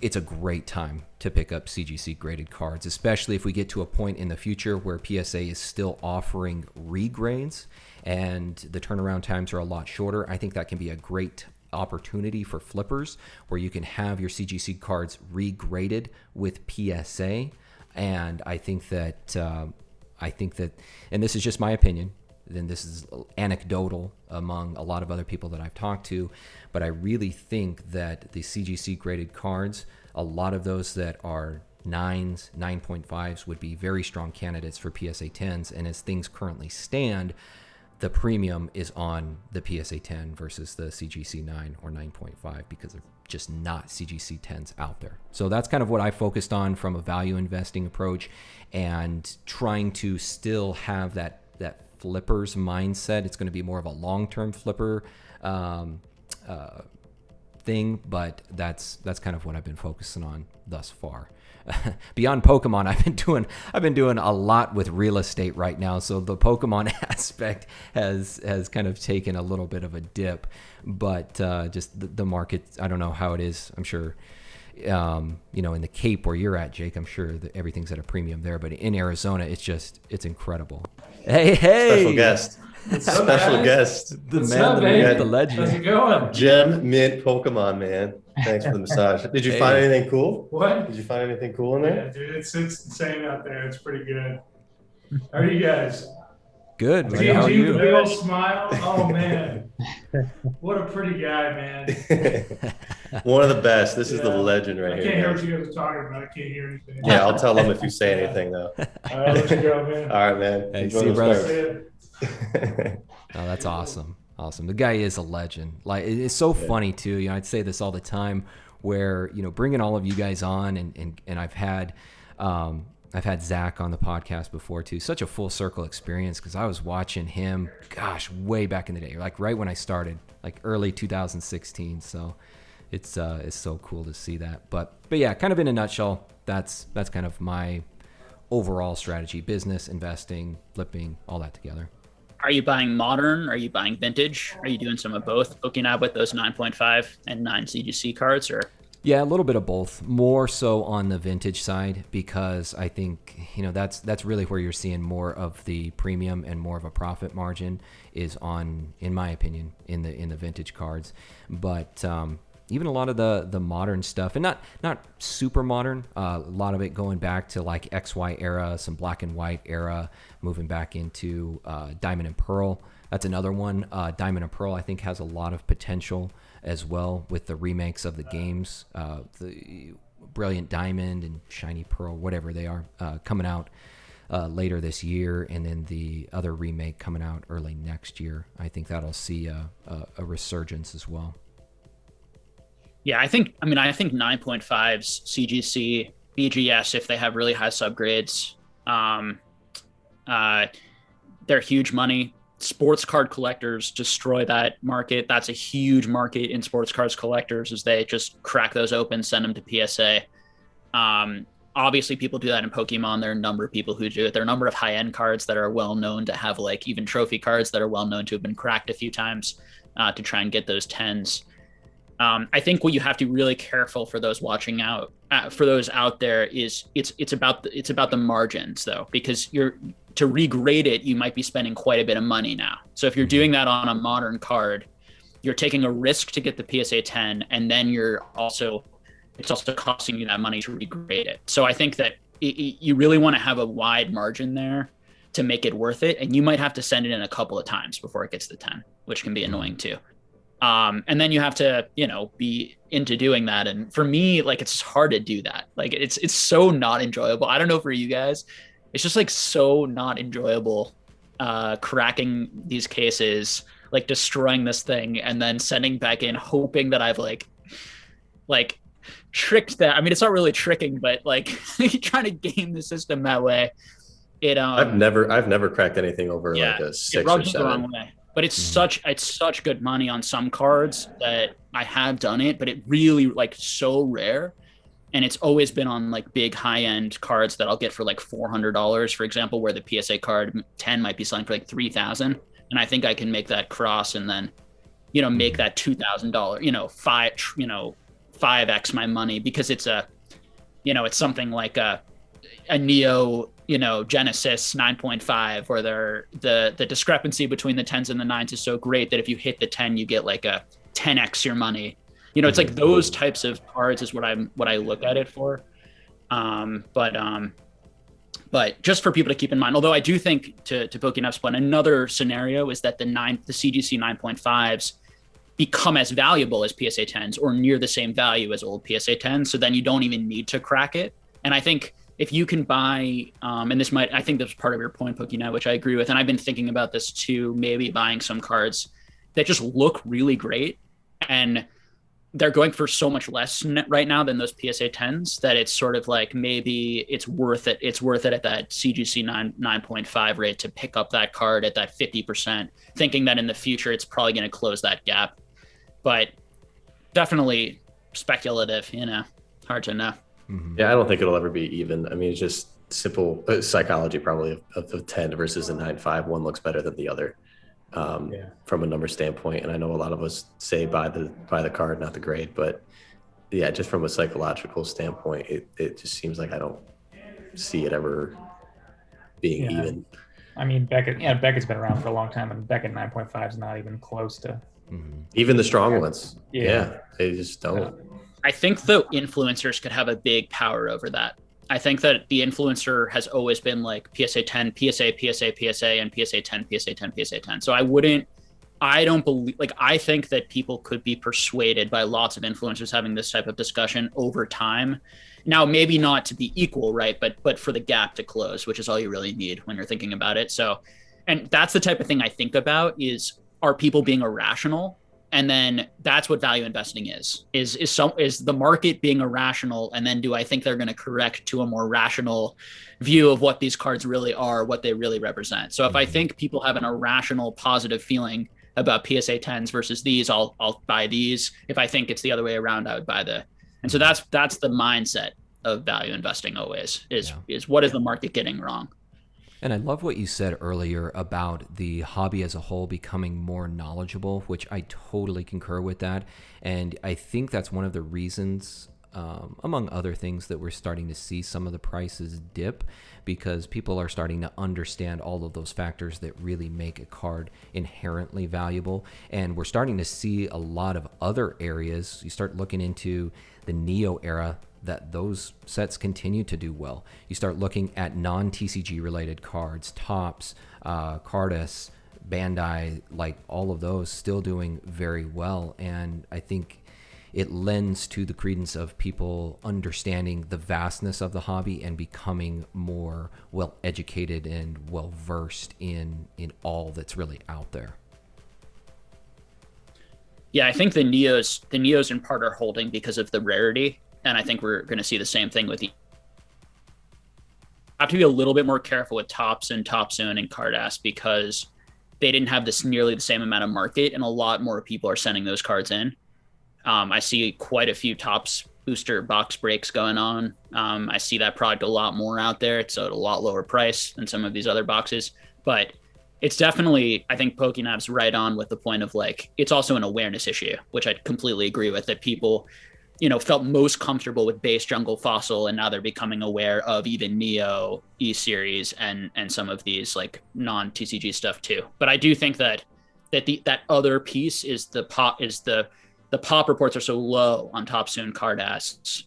a great time to pick up CGC graded cards, especially if we get to a point in the future where PSA is still offering regrades and the turnaround times are a lot shorter. I think that can be a great opportunity for flippers where you can have your CGC cards regraded with PSA. And I think that, and this is just my opinion, then this is anecdotal among a lot of other people that I've talked to, but I really think that the CGC graded cards, a lot of those that are 9s, 9.5s would be very strong candidates for PSA 10s. And as things currently stand, the premium is on the PSA 10 versus the CGC 9 or 9.5 because they're just not CGC 10s out there. So that's kind of what I focused on from a value investing approach, and trying to still have that flipper's mindset. It's going to be more of a long-term flipper thing, but that's kind of what I've been focusing on thus far. Beyond Pokemon, I've been doing a lot with real estate right now, so the Pokemon aspect has kind of taken a little bit of a dip, but just the market, I don't know how it is. I'm sure in the Cape where you're at, Jake, I'm sure that everything's at a premium there, but in Arizona, it's incredible. Hey, special guest. Special guest. The What's man, up, the myth, the legend. How's it going? Gem Mint Pokemon, man. Thanks for the massage. Did you find anything cool? What? Did you find anything cool in there? Yeah, dude, it's insane out there. It's pretty good. How are you guys? Good. How are you? The big old smile. Oh man, what a pretty guy, man. One of the best. This is the legend right here. I can't hear what you guys are talking about. I can't hear anything. Yeah, I'll tell them if you say anything though. All right, I'll let you go, man. All right, man. Hey, enjoy see you, brother. Oh, that's awesome. The guy is a legend. Like, it's so funny too. I'd say this all the time, where bringing all of you guys on, and I've had Zach on the podcast before too. Such a full circle experience, because I was watching him, gosh, way back in the day, like right when I started, like early 2016. So it's so cool to see that. But yeah, kind of in a nutshell, that's kind of my overall strategy: business, investing, flipping, all that together. Are you buying modern? Are you buying vintage? Are you doing some of both? PokéNav with those 9.5 and 9 CGC cards, or? Yeah, a little bit of both. More so on the vintage side, because I think that's really where you're seeing more of the premium and more of a profit margin is on, in my opinion, in the vintage cards. But even a lot of the modern stuff, and not super modern, a lot of it going back to like XY era, some black and white era, moving back into Diamond and Pearl. That's another one. Diamond and Pearl, I think, has a lot of potential as well with the remakes of the games, the Brilliant Diamond and Shiny Pearl, whatever they are, coming out later this year, and then the other remake coming out early next year. I think that'll see a resurgence as well. Yeah, I think 9.5s, CGC, BGS, if they have really high subgrades, they're huge money. Sports card collectors destroy that market. That's a huge market in sports cards collectors, as they just crack those open, send them to PSA. Obviously, people do that in Pokemon. There are a number of people who do it. There are a number of high-end cards that are well known to have, like, even trophy cards that are well known to have been cracked a few times to try and get those 10s. I think what you have to be really careful for those watching out, for those out there, is it's about the margins though, because to regrade it, you might be spending quite a bit of money now. So if you're doing that on a modern card, you're taking a risk to get the PSA 10, and then it's also costing you that money to regrade it. So I think that you really want to have a wide margin there to make it worth it, and you might have to send it in a couple of times before it gets to 10, which can be annoying too. And then you have to, be into doing that. And for me, like, it's hard to do that. Like, it's so not enjoyable. I don't know for you guys, it's just like so not enjoyable, cracking these cases, like destroying this thing and then sending back in, hoping that I've like tricked that. I mean, it's not really tricking, but like trying to game the system that way. I've never cracked anything over like a 6 or 7. The wrong way. But it's such good money on some cards that I have done it, but it really, like, so rare. And it's always been on like big high end cards that I'll get for like $400, for example, where the PSA card 10 might be selling for like $3,000. And I think I can make that cross and then, make that $2,000, 5x my money, because it's it's something like a Neo, Genesis 9.5, where the discrepancy between the 10s and the 9s is so great that if you hit the 10, you get like a 10x your money. It's like those types of cards is what I look at it for. But just for people to keep in mind, although I do think to PokéNav's point, another scenario is that the CGC 9.5s become as valuable as PSA 10s or near the same value as old PSA 10s. So then you don't even need to crack it. And I think if you can buy, and I think that's part of your point, PokéNav, which I agree with. And I've been thinking about this too, maybe buying some cards that just look really great. And they're going for so much less right now than those PSA 10s that it's sort of like, maybe it's worth it. It's worth it at that CGC 9.5 rate to pick up that card at that 50%, thinking that in the future, it's probably going to close that gap. But definitely speculative, hard to know. Mm-hmm. Yeah, I don't think it'll ever be even. I mean, it's just simple psychology probably of the 10 versus the 9.5. One looks better than the other from a number standpoint. And I know a lot of us say buy the card, not the grade. But yeah, just from a psychological standpoint, it just seems like I don't see it ever being even. I mean, Beckett's been around for a long time, and Beckett 9.5 is not even close to. Even the strong ones. Yeah, they just don't. I think the influencers could have a big power over that. I think that the influencer has always been like PSA 10, PSA, and PSA 10, PSA 10, PSA 10. So I think that people could be persuaded by lots of influencers having this type of discussion over time. Now, maybe not to be equal, right? But for the gap to close, which is all you really need when you're thinking about it. So, and that's the type of thing I think about is, are people being irrational? And then that's what value investing is the market being irrational. And then do I think they're going to correct to a more rational view of what these cards really are, what they really represent? So if I think people have an irrational positive feeling about PSA 10s versus these, I'll buy these. If I think it's the other way around, I would buy and so that's the mindset of value investing always is what is the market getting wrong? And I love what you said earlier about the hobby as a whole becoming more knowledgeable, which I totally concur with that. And I think that's one of the reasons, among other things, that we're starting to see some of the prices dip, because people are starting to understand all of those factors that really make a card inherently valuable. And we're starting to see a lot of other areas. You start looking into the Neo era, that those sets continue to do well. You start looking at non-TCG related cards, Topps, Cardus, Bandai, like all of those still doing very well. And I think it lends to the credence of people understanding the vastness of the hobby and becoming more well-educated and well-versed in all that's really out there. Yeah, I think the Neos in part are holding because of the rarity. And I think we're going to see the same thing with have to be a little bit more careful with Topps and Topsoon and Cardass because they didn't have nearly the same amount of market, and a lot more people are sending those cards in. I see quite a few Topps booster box breaks going on. I see that product a lot more out there. It's at a lot lower price than some of these other boxes, but it's definitely, I think PokéNav's right on with the point of like, it's also an awareness issue, which I completely agree with, that people felt most comfortable with base jungle fossil, and now they're becoming aware of even Neo, E-Series, and some of these like non-TCG stuff too. But I do think that other piece is the pop reports are so low on Topsoon Cardass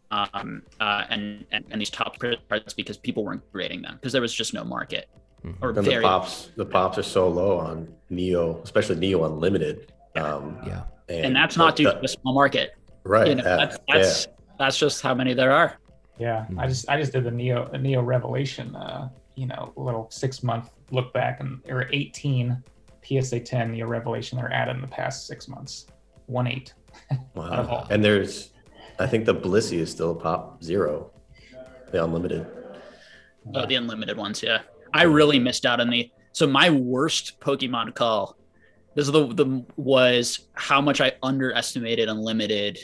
and these top cards because people weren't grading them because there was just no market. Or and the pops are so low on Neo, especially Neo Unlimited. And that's not due to a small market. Right. That's just how many there are. Yeah. I just did the Neo Revelation, little 6-month look back, and there were 18 PSA 10 Neo Revelation that were added in the past 6 months. 1-8. Wow. And I think the Blissey is still a pop 0, the unlimited. Oh, the unlimited ones. Yeah. I really missed out on so my worst Pokemon call. This is was how much I underestimated unlimited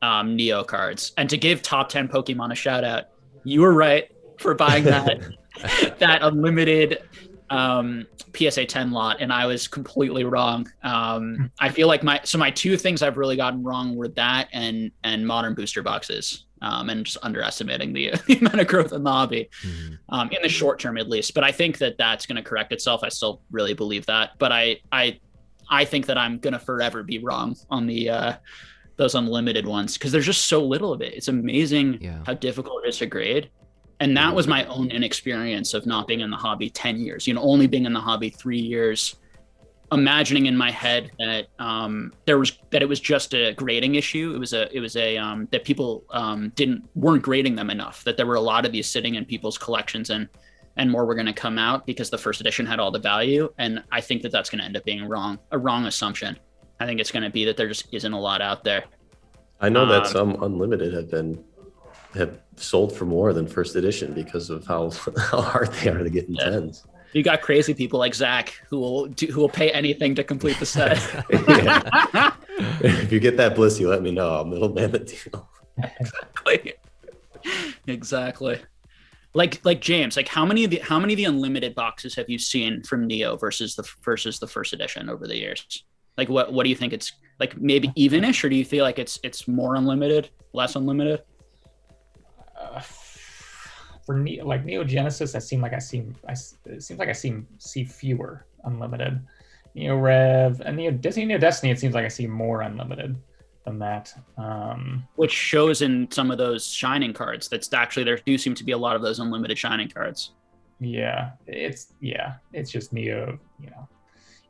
Neo cards. And to give top 10 Pokemon a shout out, you were right for buying that that unlimited PSA 10 lot, and I was completely wrong. I feel like my two things I've really gotten wrong were that and modern booster boxes, and just underestimating the amount of growth in the hobby, in the short term at least. But I think that that's going to correct itself. I still really believe that, but I think that I'm going to forever be wrong on the those unlimited ones because there's just so little of it. It's amazing how difficult it is to grade. And that was my own inexperience of not being in the hobby 10 years, only being in the hobby 3 years. imagining in my head that it was just a grading issue. It was a that people weren't grading them enough. That there were a lot of these sitting in people's collections, and more were going to come out because the first edition had all the value. And I think that that's going to end up being a wrong assumption. I think it's going to be that there just isn't a lot out there. I know that some unlimited have sold for more than first edition because of how hard they are to get in tens. You got crazy people like Zach who will pay anything to complete the set. If you get that bliss, you let me know. I'll middleman the deal. Exactly. Like James, like how many of the unlimited boxes have you seen from Neo versus the first edition over the years? Like what do you think? It's like maybe evenish, or do you feel like it's more unlimited, less unlimited? For Neo Genesis, it seems like I see fewer unlimited. Neo Rev and Neo Destiny, it seems like I see more unlimited than that. Which shows in some of those shining cards. That's actually, there do seem to be a lot of those unlimited shining cards. Yeah, it's just Neo. You know,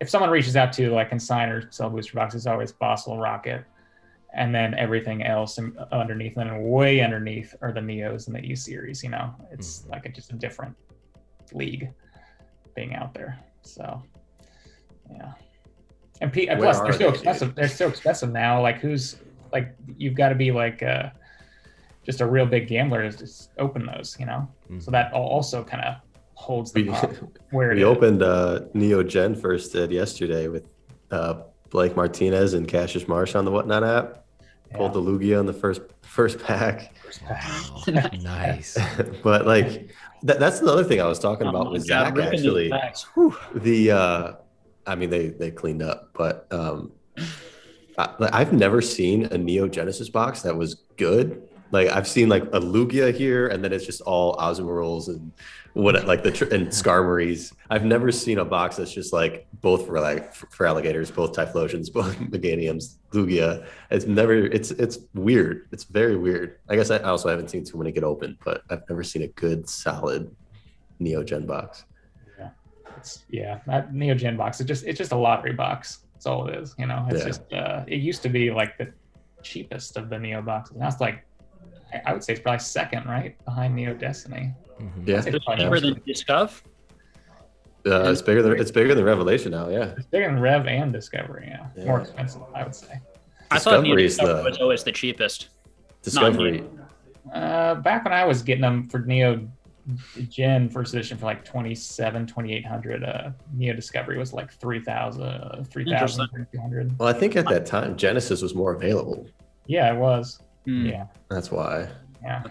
if someone reaches out to like consign or sell booster boxes, it's always Fossil, Rocket, and then everything else underneath, and then way underneath are the Neos and the E series. You know, it's like just a different league being out there. So, yeah. And plus, they're so expensive. They're so expensive now. Like, you've got to be like just a real big gambler to just open those. You know, so that also kind of holds them up. We opened Neo Gen first yesterday with Blake Martinez and Cassius Marsh on the Whatnot app. Pulled the Lugia in the first pack. Wow. Nice. But like that's another thing I was talking about with Zach actually. They cleaned up, but I've never seen a Neo Genesis box that was good. Like I've seen like a Lugia here, and then it's just all Azumarill and and Skarmories. I've never seen a box that's just like both for alligators, both Typhlosions, both Meganiums, Lugia. It's weird. It's very weird. I guess I also haven't seen too many get open, but I've never seen a good solid Neo Gen box. That Neo Gen box. It's just a lottery box. That's all it is. You know, it's just it used to be like the cheapest of the Neo boxes. Now it's like, I would say it's probably second, right behind Neo Destiny. Yeah, it's cheaper than Discov. It's bigger than Revelation now. Yeah, it's bigger than Rev and Discovery. Yeah, more expensive, I would say. I thought Neo Discovery was always the cheapest. Discovery. Back when I was getting them for Neo Gen first edition for like 2,800. Neo Discovery was like 3,000, 3,200. Well, I think at that time Genesis was more available. Yeah, it was. Yeah, that's why. Yeah.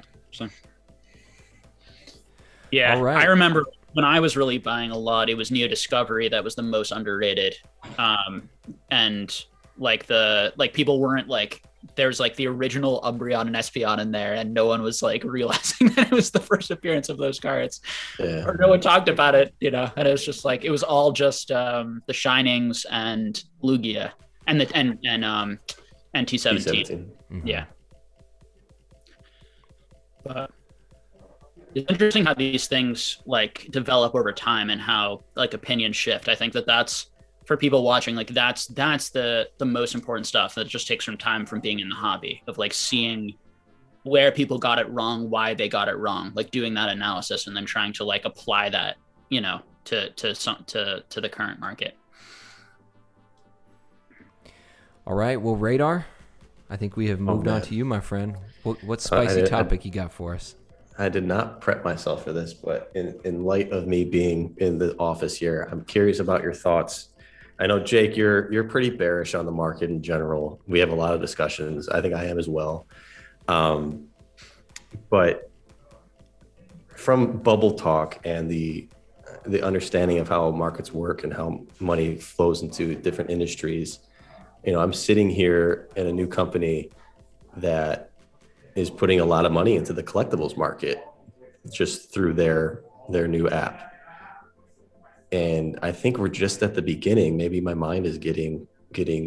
Yeah, right. I remember when I was really buying a lot, it was Neo Discovery that was the most underrated. And people weren't like, there's like the original Umbreon and Espeon in there, and no one was like realizing that it was the first appearance of those cards. Yeah. Or no one talked about it, you know, and it was just like, it was all just the Shinings and Lugia and T17. T17. Yeah. But it's interesting how these things like develop over time and how like opinions shift. I think that's for people watching, like that's the most important stuff that just takes some time from being in the hobby of like seeing where people got it wrong, why they got it wrong, like doing that analysis and then trying to like apply that, you know, to the current market. All right. Well, Radar, I think we have moved on to you, my friend. What spicy topic you got for us? I did not prep myself for this, but in light of me being in the office here, I'm curious about your thoughts. I know, Jake, you're pretty bearish on the market in general. We have a lot of discussions. I think I am as well. But from bubble talk and the understanding of how markets work and how money flows into different industries, you know, I'm sitting here in a new company that is putting a lot of money into the collectibles market just through their new app. And I think we're just at the beginning. Maybe my mind is getting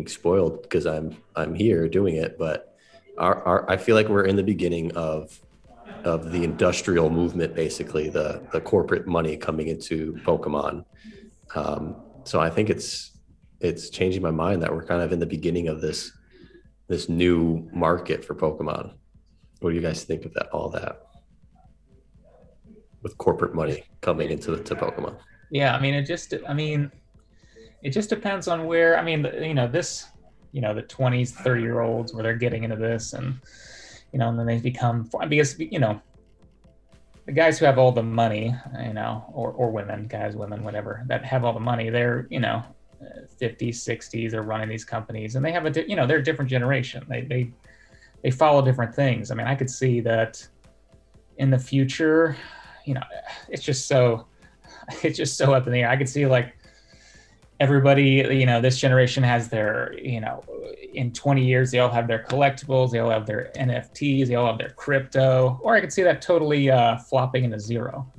spoiled because I'm here doing it, but I feel like we're in the beginning of the industrial movement, basically the corporate money coming into Pokemon. So I think it's it's changing my mind that we're kind of in the beginning of this new market for Pokemon. What do you guys think of that? All that with corporate money coming into to Pokemon. Yeah, I mean, it just depends on where. I mean, the 20s, 30-year-olds where they're getting into this, and and then they become, because the guys who have all the money, or women, guys, women, whatever, that have all the money, they're 50s, 60s, they're running these companies, and they have they're a different generation. They follow different things. I mean, I could see that in the future, it's just so up in the air. I could see like everybody, this generation has their, in 20 years, they all have their collectibles, they all have their NFTs, they all have their crypto, or I could see that totally flopping into zero,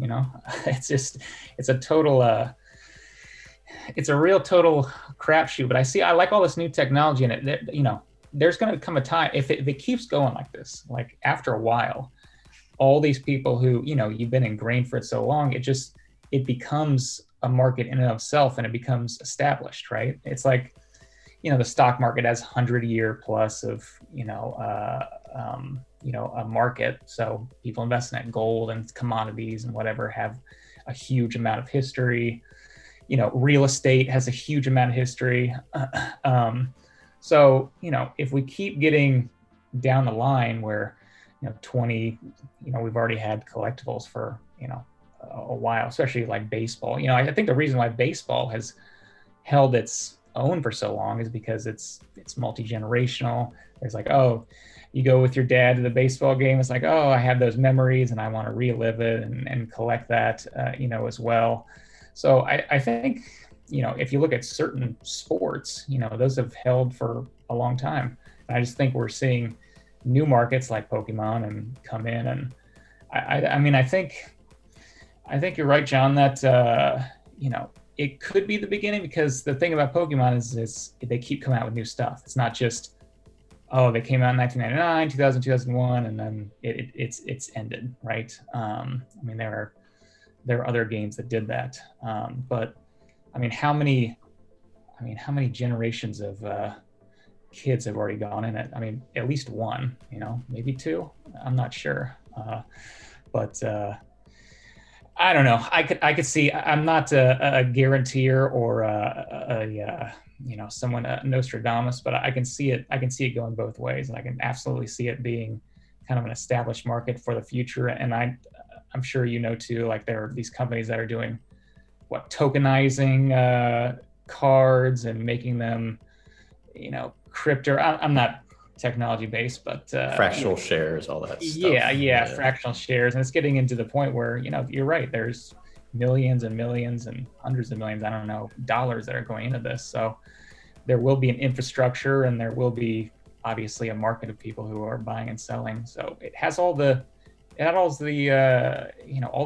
it's a real total crapshoot. But I like all this new technology in it. There's going to come a time, if it keeps going like this, like after a while, all these people who, you've been ingrained for it so long, it becomes a market in and of itself, and it becomes established, right? It's like, the stock market has 100-year plus of, a market. So people invest in that. Gold and commodities and whatever have a huge amount of history. Real estate has a huge amount of history. So, if we keep getting down the line where, 20, we've already had collectibles for, a while, especially like baseball. I think the reason why baseball has held its own for so long is because it's multi-generational. There's like, oh, you go with your dad to the baseball game. It's like, oh, I have those memories and I want to relive it and collect that, as well. So I think, if you look at certain sports, those have held for a long time. And I just think we're seeing new markets like Pokemon and come in. And I think you're right, John, that, it could be the beginning, because the thing about Pokemon is they keep coming out with new stuff. It's not just, oh, they came out in 1999, 2000, 2001, and then it's ended, right? There are other games that did that. But how many generations of kids have already gone in it? At least one, maybe two. I'm not sure. But I don't know. I could see. I'm not a guaranteer or someone Nostradamus, but I can see it. I can see it going both ways, and I can absolutely see it being kind of an established market for the future. And I'm sure too. Like, there are these companies that are doing tokenizing cards and making them, crypto. I'm not technology based, but fractional shares, all that stuff. Yeah, fractional shares. And it's getting into the point where, you're right, there's millions and millions and hundreds of millions, I don't know, dollars that are going into this. So there will be an infrastructure, and there will be obviously a market of people who are buying and selling. So it has all the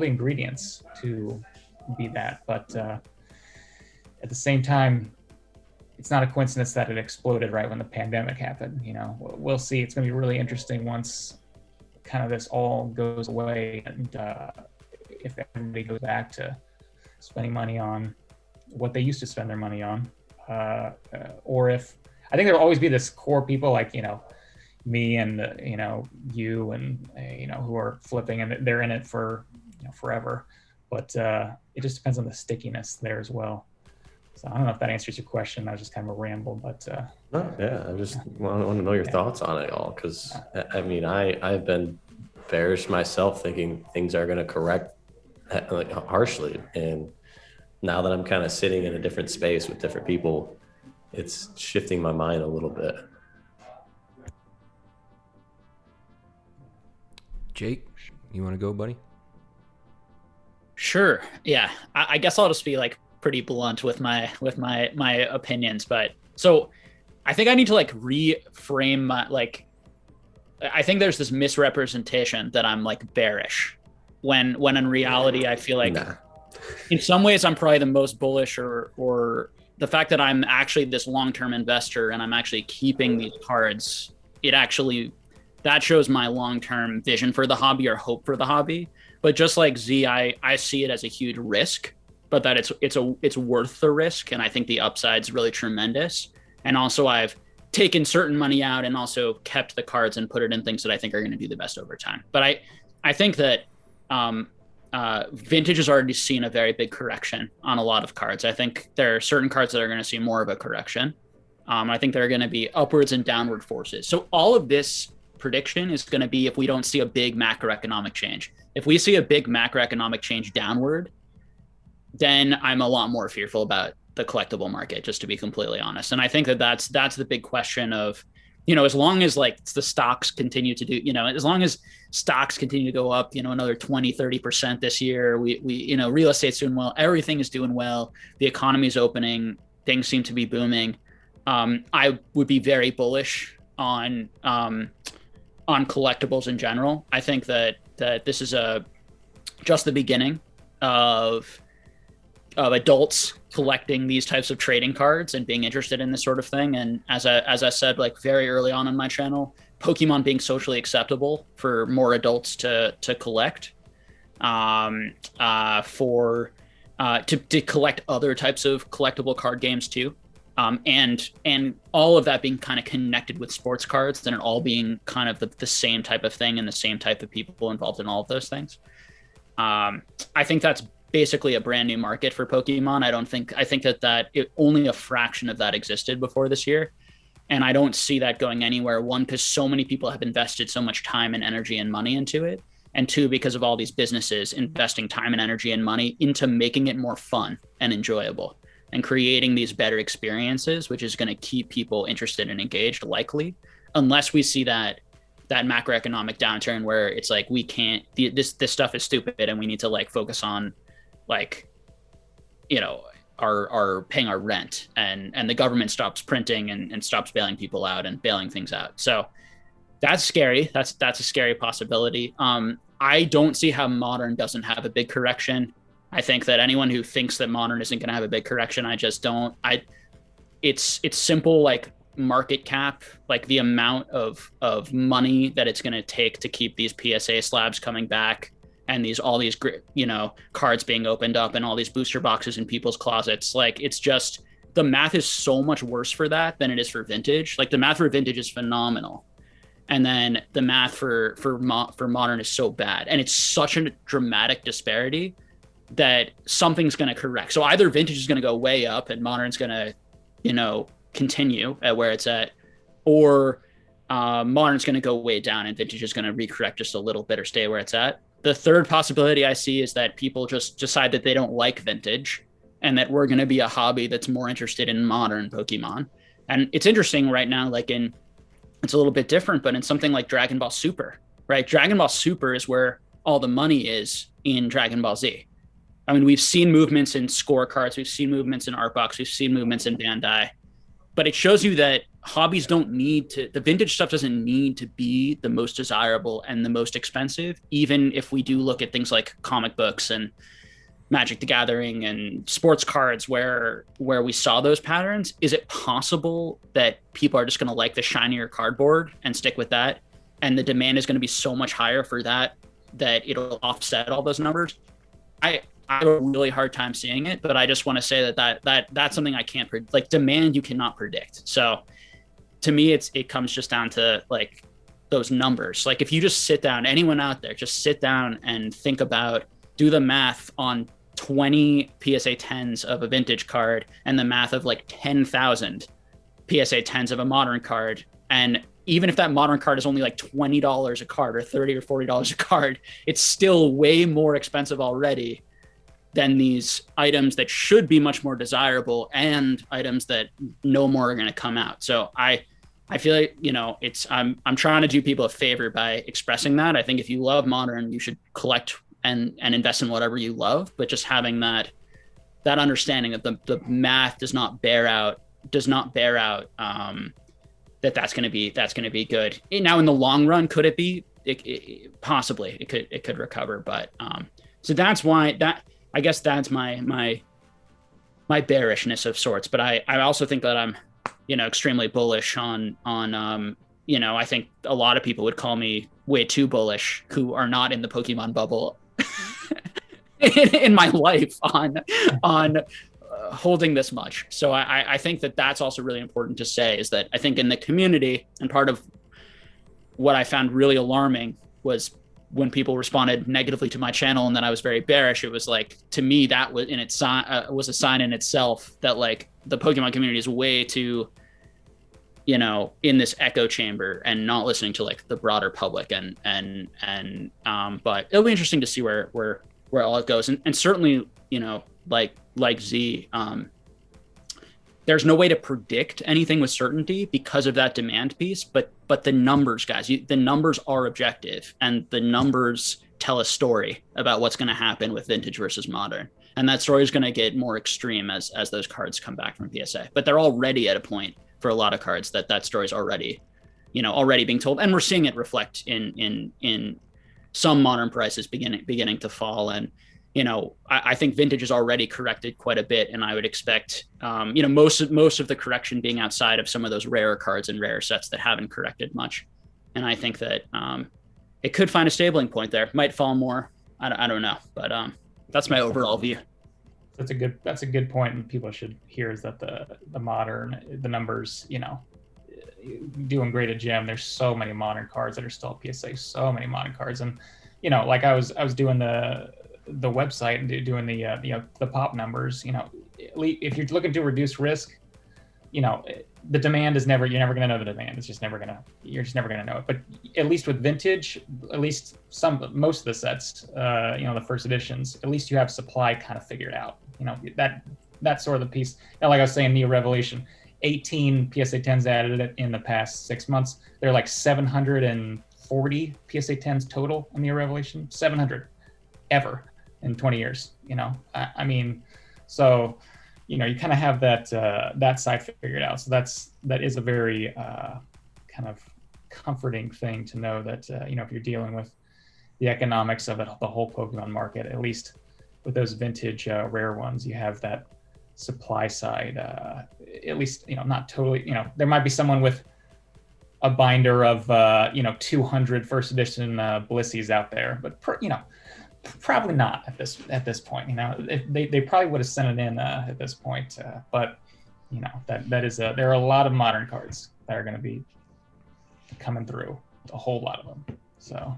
ingredients to be that. But at the same time, it's not a coincidence that it exploded right when the pandemic happened. We'll see. It's going to be really interesting once kind of this all goes away, and if everybody goes back to spending money on what they used to spend their money on, or if, I think there'll always be this core people like, me and, you and, who are flipping, and they're in it for, forever. But it just depends on the stickiness there as well. So I don't know if that answers your question. That was just kind of a ramble, but I just want to know your thoughts on it all, because I've been bearish myself, thinking things are going to correct harshly, and now that I'm kind of sitting in a different space with different people, it's shifting my mind a little bit. Jake, you want to go, buddy? Sure. Yeah. I guess I'll just be like pretty blunt with my opinions, but so I think I need to reframe my, I think there's this misrepresentation that I'm bearish when in reality I feel like in some ways I'm probably the most bullish, or the fact that I'm actually this long-term investor and I'm actually keeping these cards, that shows my long-term vision for the hobby or hope for the hobby. But just like Z, I see it as a huge risk but that it's worth the risk. And I think the upside's really tremendous. And also I've taken certain money out and also kept the cards and put it in things that I think are going to do the best over time. But I think that vintage has already seen a very big correction on a lot of cards. I think there are certain cards that are going to see more of a correction. I think there are going to be upwards and downward forces. So all of this prediction is going to be if we don't see a big macroeconomic change. If we see a big macroeconomic change downward, then I'm a lot more fearful about the collectible market, just to be completely honest. And I think that that's the big question of, as long as like the stocks continue to do, as long as stocks continue to go up, another 20, 30% this year, we real estate's doing well, everything is doing well, the economy is opening, things seem to be booming. I would be very bullish on collectibles in general. I think that this is just the beginning of adults collecting these types of trading cards and being interested in this sort of thing. And as I said, like very early on in my channel, Pokemon being socially acceptable for more adults to collect, to collect other types of collectible card games too. And all of that being kind of connected with sports cards and it all being kind of the same type of thing and the same type of people involved in all of those things. I think that's basically a brand new market for Pokemon. I think that only a fraction of that existed before this year. And I don't see that going anywhere. One, because so many people have invested so much time and energy and money into it. And two, because of all these businesses investing time and energy and money into making it more fun and enjoyable and creating these better experiences, which is going to keep people interested and engaged, likely, unless we see that macroeconomic downturn where it's like, we can't, this stuff is stupid and we need to like focus on like, our paying our rent and the government stops printing and stops bailing people out and bailing things out. So that's scary. That's a scary possibility. I don't see how modern doesn't have a big correction. I think that anyone who thinks that modern isn't going to have a big correction, I just don't. It's simple, like market cap, like the amount of money that it's going to take to keep these PSA slabs coming back and all these cards being opened up and all these booster boxes in people's closets. Like, it's just, the math is so much worse for that than it is for vintage. Like, the math for vintage is phenomenal, and then the math for modern is so bad, and it's such a dramatic disparity that something's going to correct. So either vintage is going to go way up and modern's going to, continue at where it's at, or modern's going to go way down and vintage is going to recorrect just a little bit or stay where it's at. The third possibility I see is that people just decide that they don't like vintage and that we're going to be a hobby that's more interested in modern Pokemon. And it's interesting right now, it's a little bit different, but in something like Dragon Ball Super, right? Dragon Ball Super is where all the money is in Dragon Ball Z. I mean, we've seen movements in scorecards, we've seen movements in Artbox, we've seen movements in Bandai, but it shows you that hobbies don't need to, the vintage stuff doesn't need to be the most desirable and the most expensive, even if we do look at things like comic books and Magic the Gathering and sports cards where we saw those patterns. Is it possible that people are just going to like the shinier cardboard and stick with that, and the demand is going to be so much higher for that it'll offset all those numbers? I have a really hard time seeing it, but I just want to say that's something I can't predict. Like, demand you cannot predict. So to me, it comes just down to like those numbers. Like, if you just sit down, anyone out there, just sit down and think about, do the math on 20 PSA 10s of a vintage card and the math of like 10,000 PSA 10s of a modern card. And even if that modern card is only like $20 a card or $30 or $40 a card, it's still way more expensive already than these items that should be much more desirable and items that no more are going to come out. So I feel like, I'm trying to do people a favor by expressing that. I think if you love modern, you should collect and invest in whatever you love, but just having that understanding that the math does not bear out that's going to be good. Now, in the long run, could it be? Possibly it could recover, but so that's why I guess that's my bearishness of sorts. But I also think that I'm extremely bullish on I think a lot of people would call me way too bullish who are not in the Pokemon bubble. in my life on holding this much. So I think that that's also really important to say, is that I think in the community, and part of what I found really alarming was when people responded negatively to my channel and then I was very bearish. It was like, to me, that was was a sign in itself that like the Pokemon community is way too, in this echo chamber and not listening to like the broader public. But it'll be interesting to see where all it goes. And certainly, like Z, there's no way to predict anything with certainty because of that demand piece, but the numbers, guys, the numbers are objective, and the numbers tell a story about what's going to happen with vintage versus modern. And that story is going to get more extreme as those cards come back from PSA, but they're already at a point for a lot of cards that story is already being told. And we're seeing it reflect in some modern prices beginning to fall. And, I think vintage has already corrected quite a bit, and I would expect, most of the correction being outside of some of those rarer cards and rare sets that haven't corrected much. And I think that it could find a stabling point there. Might fall more. I don't know, but that's my overall view. That's a good point, and people should hear, is that the numbers, doing great at Gem. There's so many modern cards that are still at PSA, so many modern cards. And, like I was doing the website and doing the pop numbers, if you're looking to reduce risk, the demand is you're never going to know the demand. You're just never going to know it. But at least with vintage, at least most of the sets, the first editions, at least you have supply kind of figured out. That's sort of the piece. Now, like I was saying, Neo Revelation, 18 PSA 10s added in the past 6 months. There are like 740 PSA 10s total in Neo Revelation, 700 ever in 20 years. So you kind of have that side figured out. So that is a very kind of comforting thing to know that if you're dealing with the economics of the whole Pokemon market, at least with those vintage rare ones, you have that supply side, at least, not totally, there might be someone with a binder of 200 first edition Blissies out there, but probably not at this point. If they probably would have sent it in at this point, but that is there are a lot of modern cards that are going to be coming through, a whole lot of them. So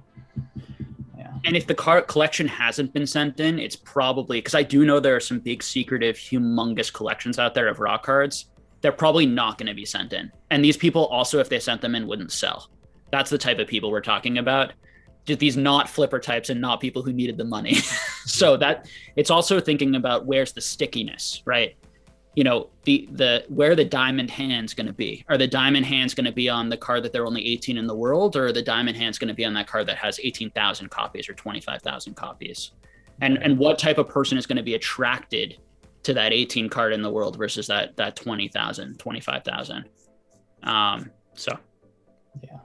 yeah. And if the card collection hasn't been sent in, it's probably, because I do know there are some big secretive humongous collections out there of raw cards. They're probably not going to be sent in, and these people also, if they sent them in, wouldn't sell. That's the type of people we're talking about. Just these not flipper types and not people who needed the money. So that it's also thinking about where's the stickiness, right? Where the diamond hand's going to be. Are the diamond hands going to be on the card that there are only 18 in the world, or are the diamond hands going to be on that card that has 18,000 copies or 25,000 copies? And what type of person is going to be attracted to that 18 card in the world versus that 20,000, 25,000? So yeah.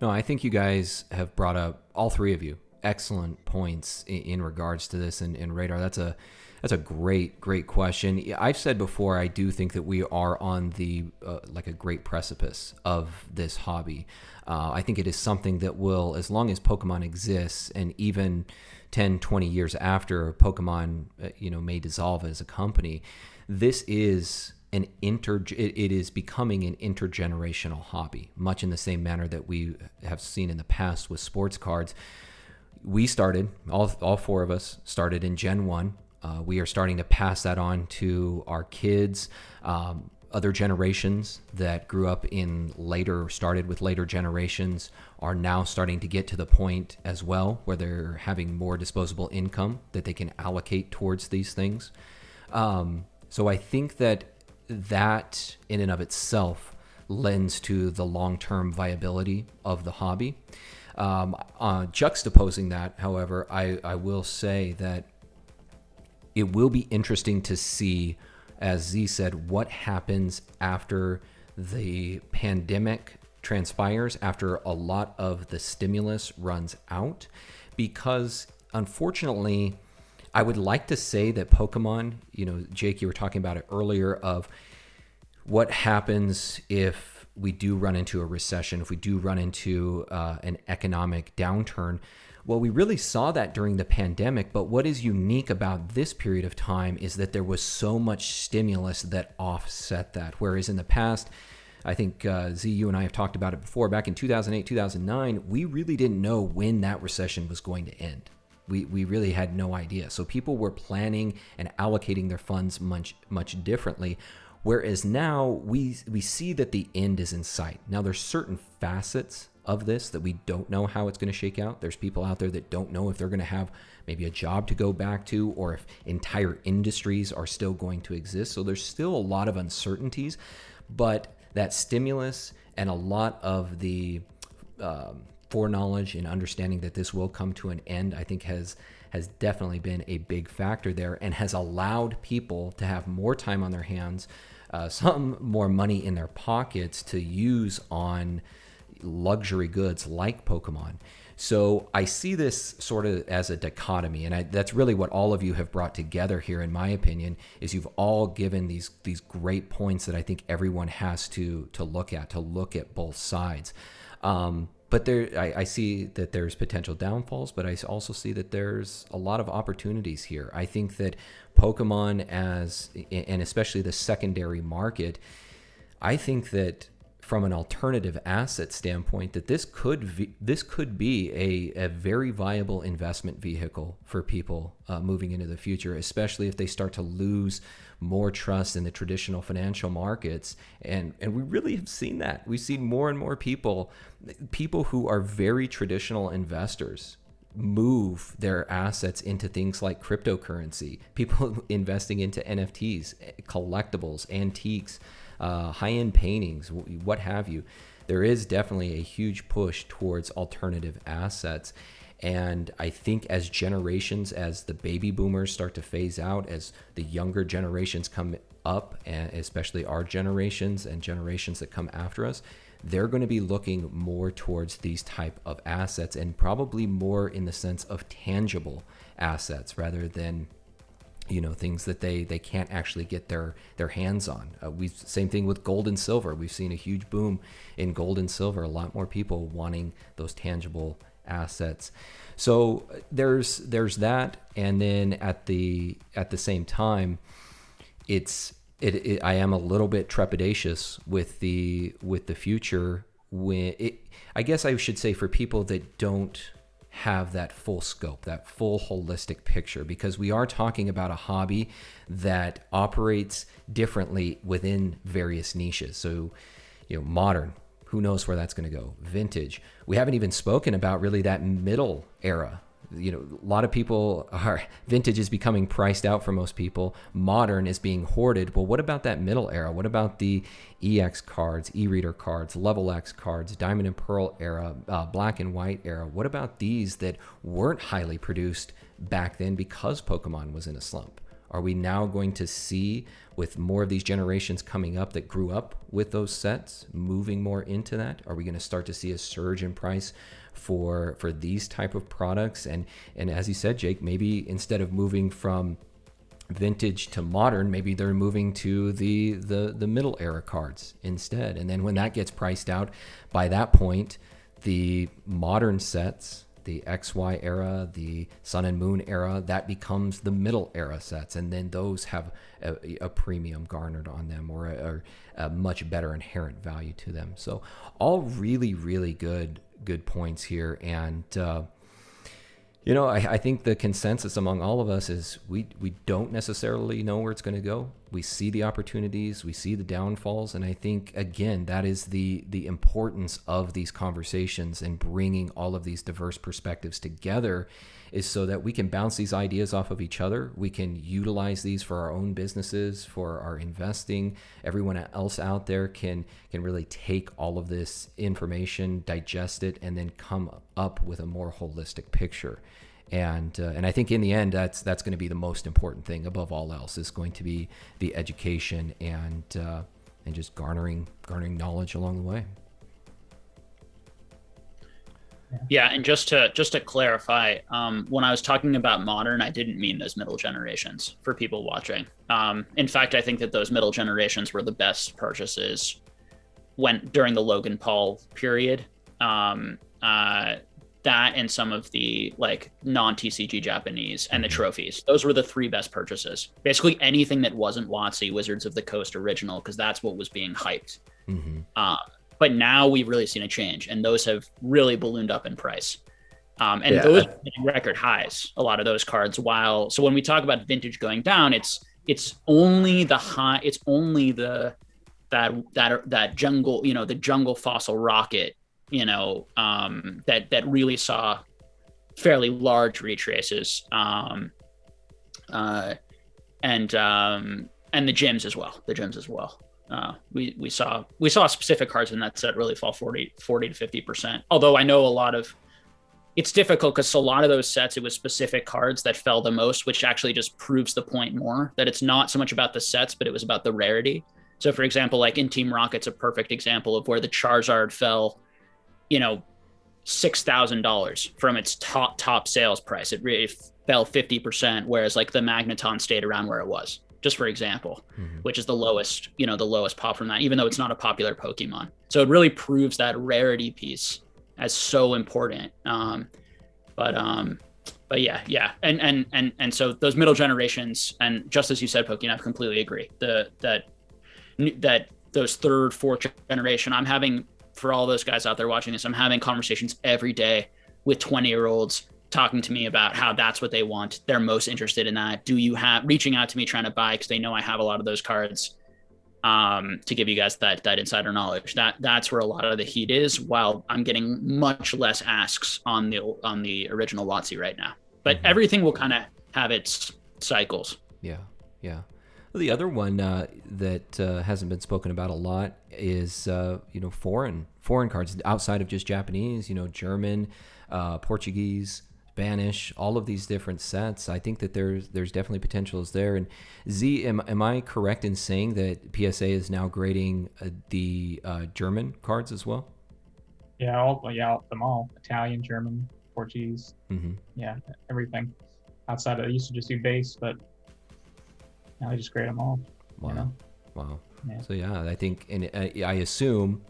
No, I think you guys have brought up, all three of you, excellent points in regards to this. And Radar, that's a great question. I've said before, I do think that we are on the like a great precipice of this hobby. I think it is something that will, as long as Pokemon exists, and even 10, 20 years after Pokemon, may dissolve as a company, this is it is becoming an intergenerational hobby, much in the same manner that we have seen in the past with sports cards. We started, all four of us started in Gen 1. We are starting to pass that on to our kids. Other generations that grew up started with later generations are now starting to get to the point as well where they're having more disposable income that they can allocate towards these things. So I think that in and of itself lends to the long-term viability of the hobby. Juxtaposing that, however, I will say that it will be interesting to see, as Z said, what happens after the pandemic transpires, after a lot of the stimulus runs out, because unfortunately, I would like to say that Pokemon, Jake, you were talking about it earlier, of what happens if we do run into a recession, if we do run into an economic downturn, well, we really saw that during the pandemic. But what is unique about this period of time is that there was so much stimulus that offset that. Whereas in the past, I think, Z, you and I have talked about it before, back in 2008, 2009, we really didn't know when that recession was going to end. We really had no idea. So people were planning and allocating their funds much differently. Whereas now we see that the end is in sight. Now there's certain facets of this that we don't know how it's going to shake out. There's people out there that don't know if they're going to have maybe a job to go back to, or if entire industries are still going to exist. So there's still a lot of uncertainties, but that stimulus and a lot of the foreknowledge and understanding that this will come to an end, I think has definitely been a big factor there, and has allowed people to have more time on their hands, some more money in their pockets to use on luxury goods like Pokemon. So I see this sort of as a dichotomy, and that's really what all of you have brought together here, in my opinion, is you've all given these great points that I think everyone has to look at both sides. But I see that there's potential downfalls, but I also see that there's a lot of opportunities here. I think that Pokemon, and especially the secondary market, I think that from an alternative asset standpoint, that this could be a very viable investment vehicle for people moving into the future, especially if they start to lose more trust in the traditional financial markets. And we really have seen that. We've seen more and more people who are very traditional investors move their assets into things like cryptocurrency, people investing into NFTs, collectibles, antiques, high-end paintings, what have you. There is definitely a huge push towards alternative assets. And I think as the baby boomers start to phase out, as the younger generations come up, and especially our generations and generations that come after us, they're going to be looking more towards these type of assets, and probably more in the sense of tangible assets rather than things that they can't actually get their hands on. Same thing with gold and silver. We've seen a huge boom in gold and silver, a lot more people wanting those tangible assets. So there's that, and then at the same time, I am a little bit trepidatious with the future. I guess I should say, for people that don't have that full scope, that full holistic picture, because we are talking about a hobby that operates differently within various niches. So, modern, who knows where that's going to go? Vintage, we haven't even spoken about really that middle era. A lot of people vintage is becoming priced out for most people. Modern is being hoarded. Well, what about that middle era? What about the EX cards, e-reader cards, Level X cards, Diamond and Pearl era, Black and White era? What about these that weren't highly produced back then because Pokemon was in a slump? Are we now going to see, with more of these generations coming up that grew up with those sets, moving more into that? Are we going to start to see a surge in price for these type of products? And as you said, Jake, maybe instead of moving from vintage to modern, maybe they're moving to the middle era cards instead. And then when that gets priced out, by that point, the modern sets, the XY era, the Sun and Moon era, that becomes the middle era sets, and then those have a premium garnered on them, or a much better inherent value to them. So all really, really good points here. And I think the consensus among all of us is we don't necessarily know where it's going to go. We see the opportunities, we see the downfalls, and I think, again, that is the importance of these conversations and bringing all of these diverse perspectives together, is so that we can bounce these ideas off of each other. We can utilize these for our own businesses, for our investing. Everyone else out there can really take all of this information, digest it, and then come up with a more holistic picture. And I think in the end, that's going to be the most important thing above all else, is going to be the education and just garnering knowledge along the way. Yeah, and just to clarify, when I was talking about modern, I didn't mean those middle generations for people watching. In fact, I think that those middle generations were the best purchases went during the Logan Paul period. That and some of the like non-TCG Japanese and the trophies. Those were the 3 best purchases. Basically anything that wasn't WotC, Wizards of the Coast original, because that's what was being hyped. But now we've really seen a change, and those have really ballooned up in price. Those are record highs, a lot of those cards. So when we talk about vintage going down, it's only the high, it's only that jungle, the jungle fossil rocket, that really saw fairly large retraces, and the gyms as well. We saw specific cards in that set really fall 40 to 50%. Although I know it's difficult because a lot of those sets, it was specific cards that fell the most, which actually just proves the point more that it's not so much about the sets, but it was about the rarity. So for example, like in Team Rocket's a perfect example of where the Charizard fell, $6,000 from its top sales price. It really fell 50%, whereas like the Magneton stayed around where it was, just for example, which is the lowest pop from that, even though it's not a popular Pokemon. So it really proves that rarity piece as so important. But yeah. And so those middle generations, and just as you said, PokéNav, completely agree. That those third, fourth generation, I'm having, for all those guys out there watching this, I'm having conversations every day with 20-year-olds talking to me about how that's what they want. They're most interested in that. Reaching out to me trying to buy, because they know I have a lot of those cards, to give you guys that insider knowledge. That's where a lot of the heat is, while I'm getting much less asks on the original WotC right now. But everything will kind of have its cycles. Yeah. The other one that hasn't been spoken about a lot is foreign cards outside of just Japanese. German, Portuguese, Spanish, all of these different sets. I think that there's definitely potentials there. And Z, am I correct in saying that PSA is now grading the German cards as well? Yeah, them all. Italian, German, Portuguese. Yeah, everything. Outside of, I used to just do base, but now they just grade them all. Wow. Yeah. So yeah, I think, and I assume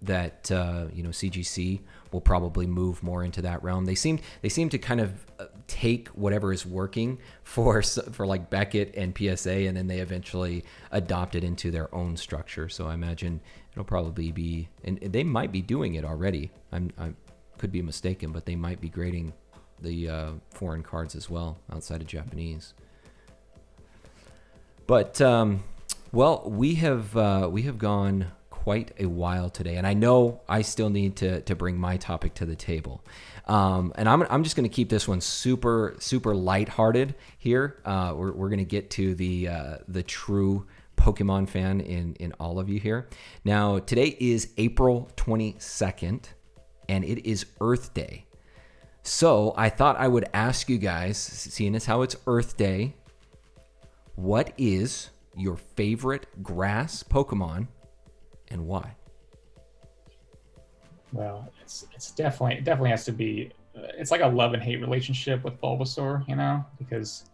that CGC will probably move more into that realm. They seem to kind of take whatever is working for like Beckett and PSA, and then they eventually adopt it into their own structure. So I imagine it'll probably be, and they might be doing it already. I could be mistaken, but they might be grading the foreign cards as well outside of Japanese. But well, we have gone quite a while today, and I know I still need to bring my topic to the table. And I'm just going to keep this one super lighthearted here. We're going to get to the true Pokemon fan in all of you here. Now, today is April 22nd, and it is Earth Day. So I thought I would ask you guys, seeing as how it's Earth Day, what is your favorite grass Pokemon and why? Well, it definitely has to be. It's like a love and hate relationship with Bulbasaur, because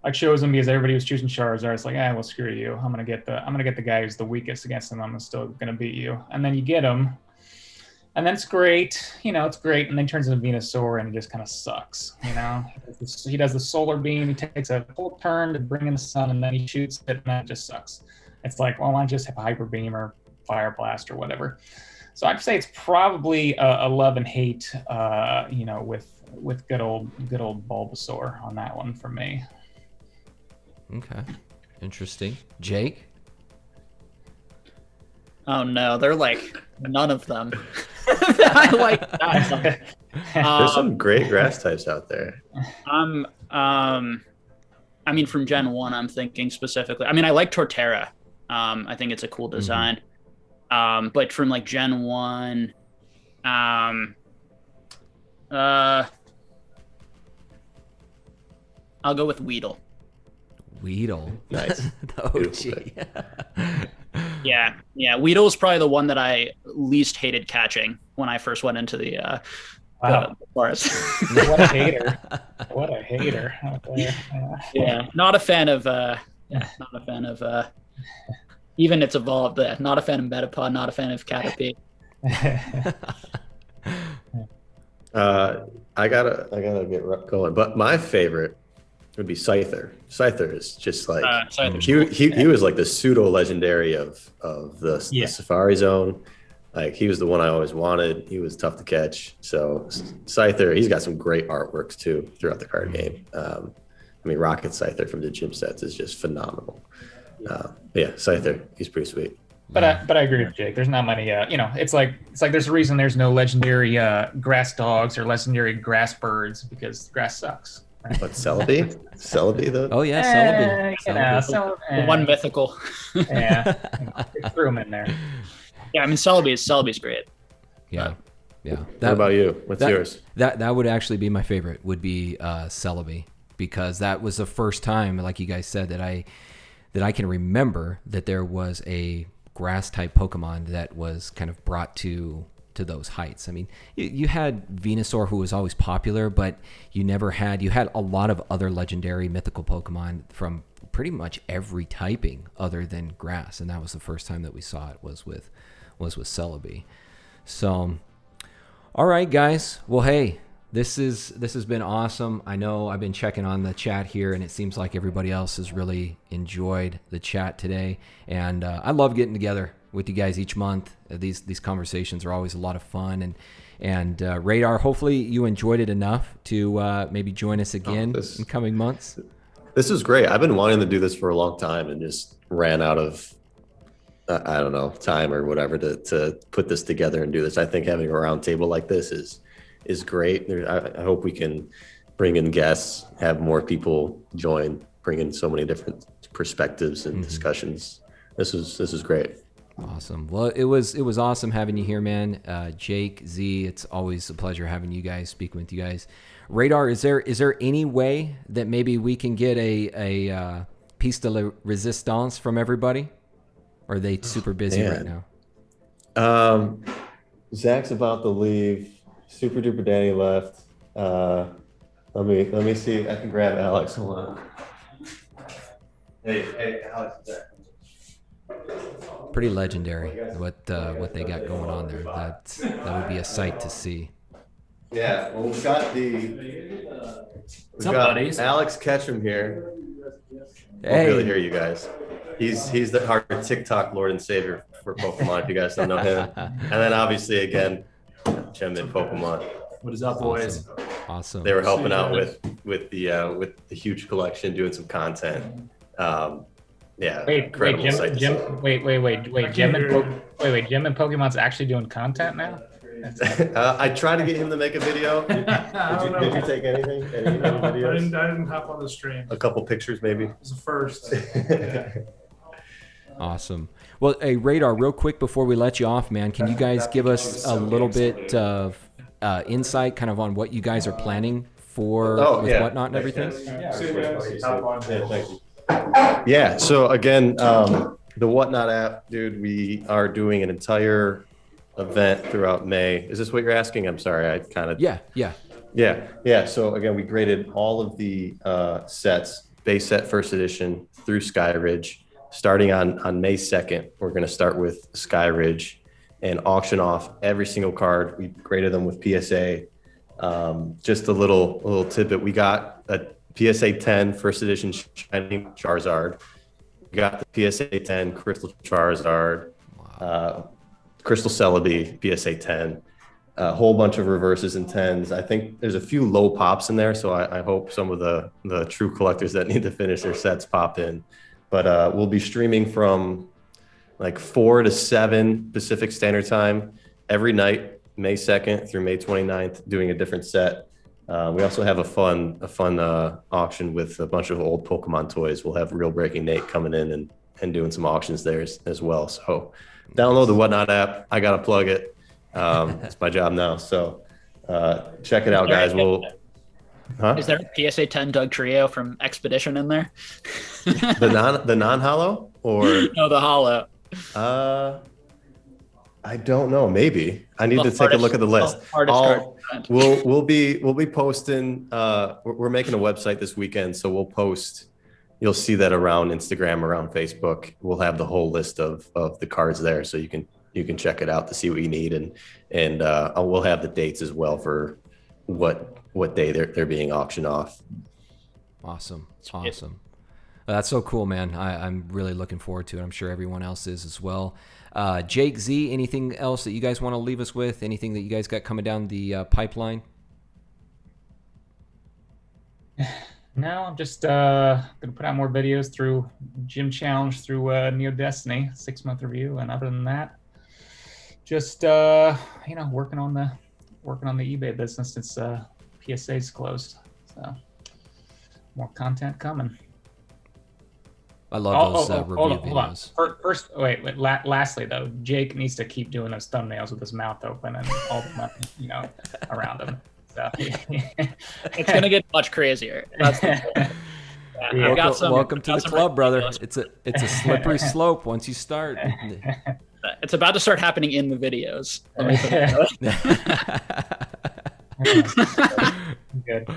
I chose him because everybody was choosing Charizard. It's like, well, screw you. I'm gonna get the guy who's the weakest against him. I'm still gonna beat you. And then you get him, and then it's great. It's great. And then turns into Venusaur, and it just kind of sucks. He does the solar beam. He takes a full turn to bring in the sun, and then he shoots it, and that just sucks. It's like, well, why don't you just have a Hyper Beam or Fire Blast or whatever? So I'd say it's probably a love and hate, with good old Bulbasaur on that one for me. Okay, interesting. Jake? Oh no, they're like none of them. I like that. There's some great grass types out there. I mean, from Gen 1, I'm thinking specifically. I mean, I like Torterra. I think it's a cool design. But from like Gen 1, I'll go with Weedle. Nice. The OG. Yeah. Weedle is probably the one that I least hated catching when I first went into the forest. What a hater. Yeah. Not a fan of Even it's evolved. Not a fan of Metapod, not a fan of Caterpie. I gotta get going. But my favorite would be Scyther. Scyther is just like he was like the pseudo legendary of the Safari Zone. Like he was the one I always wanted. He was tough to catch. So Scyther, he's got some great artworks too throughout the card game. I mean, Rocket Scyther from the gym sets is just phenomenal. Yeah, Scyther, he's pretty sweet. But I agree with Jake. There's not many. It's like there's a reason there's no legendary grass dogs or legendary grass birds because grass sucks. Right? But Celebi? Celebi though? Oh yeah, Celebi. One mythical. Yeah, threw him in there. Yeah, I mean Celebi's great. Yeah. What about you? What's yours? That would actually be my favorite. Would be Celebi, because that was the first time, like you guys said, that I can remember that there was a grass type Pokemon that was kind of brought to those heights. I mean, you had Venusaur, who was always popular, but you had a lot of other legendary mythical Pokemon from pretty much every typing other than grass, and that was the first time that we saw it was with Celebi. So, all right, guys. Well, hey, this has been awesome. I know I've been checking on the chat here, and it seems like everybody else has really enjoyed the chat today. And I love getting together with you guys each month. These conversations are always a lot of fun. And Radar, hopefully you enjoyed it enough to maybe join us again in coming months. This is great. I've been wanting to do this for a long time and just ran out of I don't know, time or whatever to put this together and do this. I think having a round table like this is great. I hope we can bring in guests, have more people join, bring in so many different perspectives and discussions. This is great. Awesome. Well, it was awesome having you here, man. Jake, Z, it's always a pleasure having you guys, speaking with you guys. Radar, is there any way that maybe we can get a piece de la resistance from everybody? Or are they super busy right now? Zach's about to leave. Super duper Danny left. Let me see. I can grab Alex. Hold on. Hey, Alex. Pretty legendary what they got going on there. That would be a sight to see. Yeah, well, we've got Alex Ketchum here. Hey. Won't really hear you guys. He's our TikTok Lord and Savior for Pokemon, if you guys don't know him. And then obviously again, ZandGEmporium. What is up, boys? Awesome. They were helping out with the huge collection, doing some content. Yeah. Wait, Jim and Pokemon's actually doing content now? I tried to get him to make a video. Did you take anything? Any videos? I didn't hop on the stream. A couple pictures, maybe. It was a first. Awesome. Well, hey, Radar, real quick before we let you off, man, can you guys give us a little bit of insight kind of on what you guys are planning for Whatnot and everything? Yeah, so again, the Whatnot app, dude, we are doing an entire event throughout May. Is this what you're asking? I'm sorry, I kind of... Yeah. So again, we graded all of the sets, base set first edition through Skyridge. Starting on May 2nd, we're going to start with Skyridge and auction off every single card. We graded them with PSA. Just a little tidbit. We got a PSA 10 first edition Shining Charizard. We got the PSA 10 Crystal Charizard, Crystal Celebi, PSA 10, a whole bunch of reverses and 10s. I think there's a few low pops in there, so I hope some of the true collectors that need to finish their sets pop in. But we'll be streaming from like 4 to 7 Pacific Standard Time every night, May 2nd through May 29th, doing a different set. We also have a fun auction with a bunch of old Pokemon toys. We'll have Real Breaking Nate coming in and doing some auctions there as well. So download the Whatnot app. I got to plug it. It's my job now. So check it out, guys. Is there a PSA 10 Doug Trio from Expedition in there? the non-hollow or no, the hollow? I don't know. Maybe I need to take a look at the list. We'll be posting. We're making a website this weekend, so we'll post you'll see that around Instagram, around Facebook. We'll have the whole list of the cards there, so you can check it out to see what you need, and we'll have the dates as well for what day they're being auctioned off. Awesome. That's so cool, man. I'm really looking forward to it. I'm sure everyone else is as well. Jake, Z, anything else that you guys want to leave us with? Anything that you guys got coming down the pipeline? No, I'm just gonna put out more videos through Gym Challenge, through Neo Destiny 6-month review, and other than that, just working on the eBay business since PSA's closed. So more content coming. I love those review videos. First, lastly though, Jake needs to keep doing those thumbnails with his mouth open and all the money, around him. So it's gonna get much crazier. That's the welcome to the club, brother. It's a slippery slope once you start. It's about to start happening in the videos. Let me put it Good.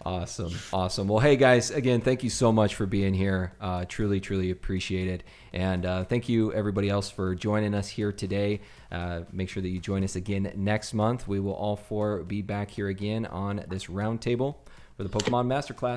Awesome. Well, hey guys, again, thank you so much for being here. Truly appreciate it. And thank you everybody else for joining us here today. Make sure that you join us again next month. We will all four be back here again on this roundtable for the Pokemon Masterclass.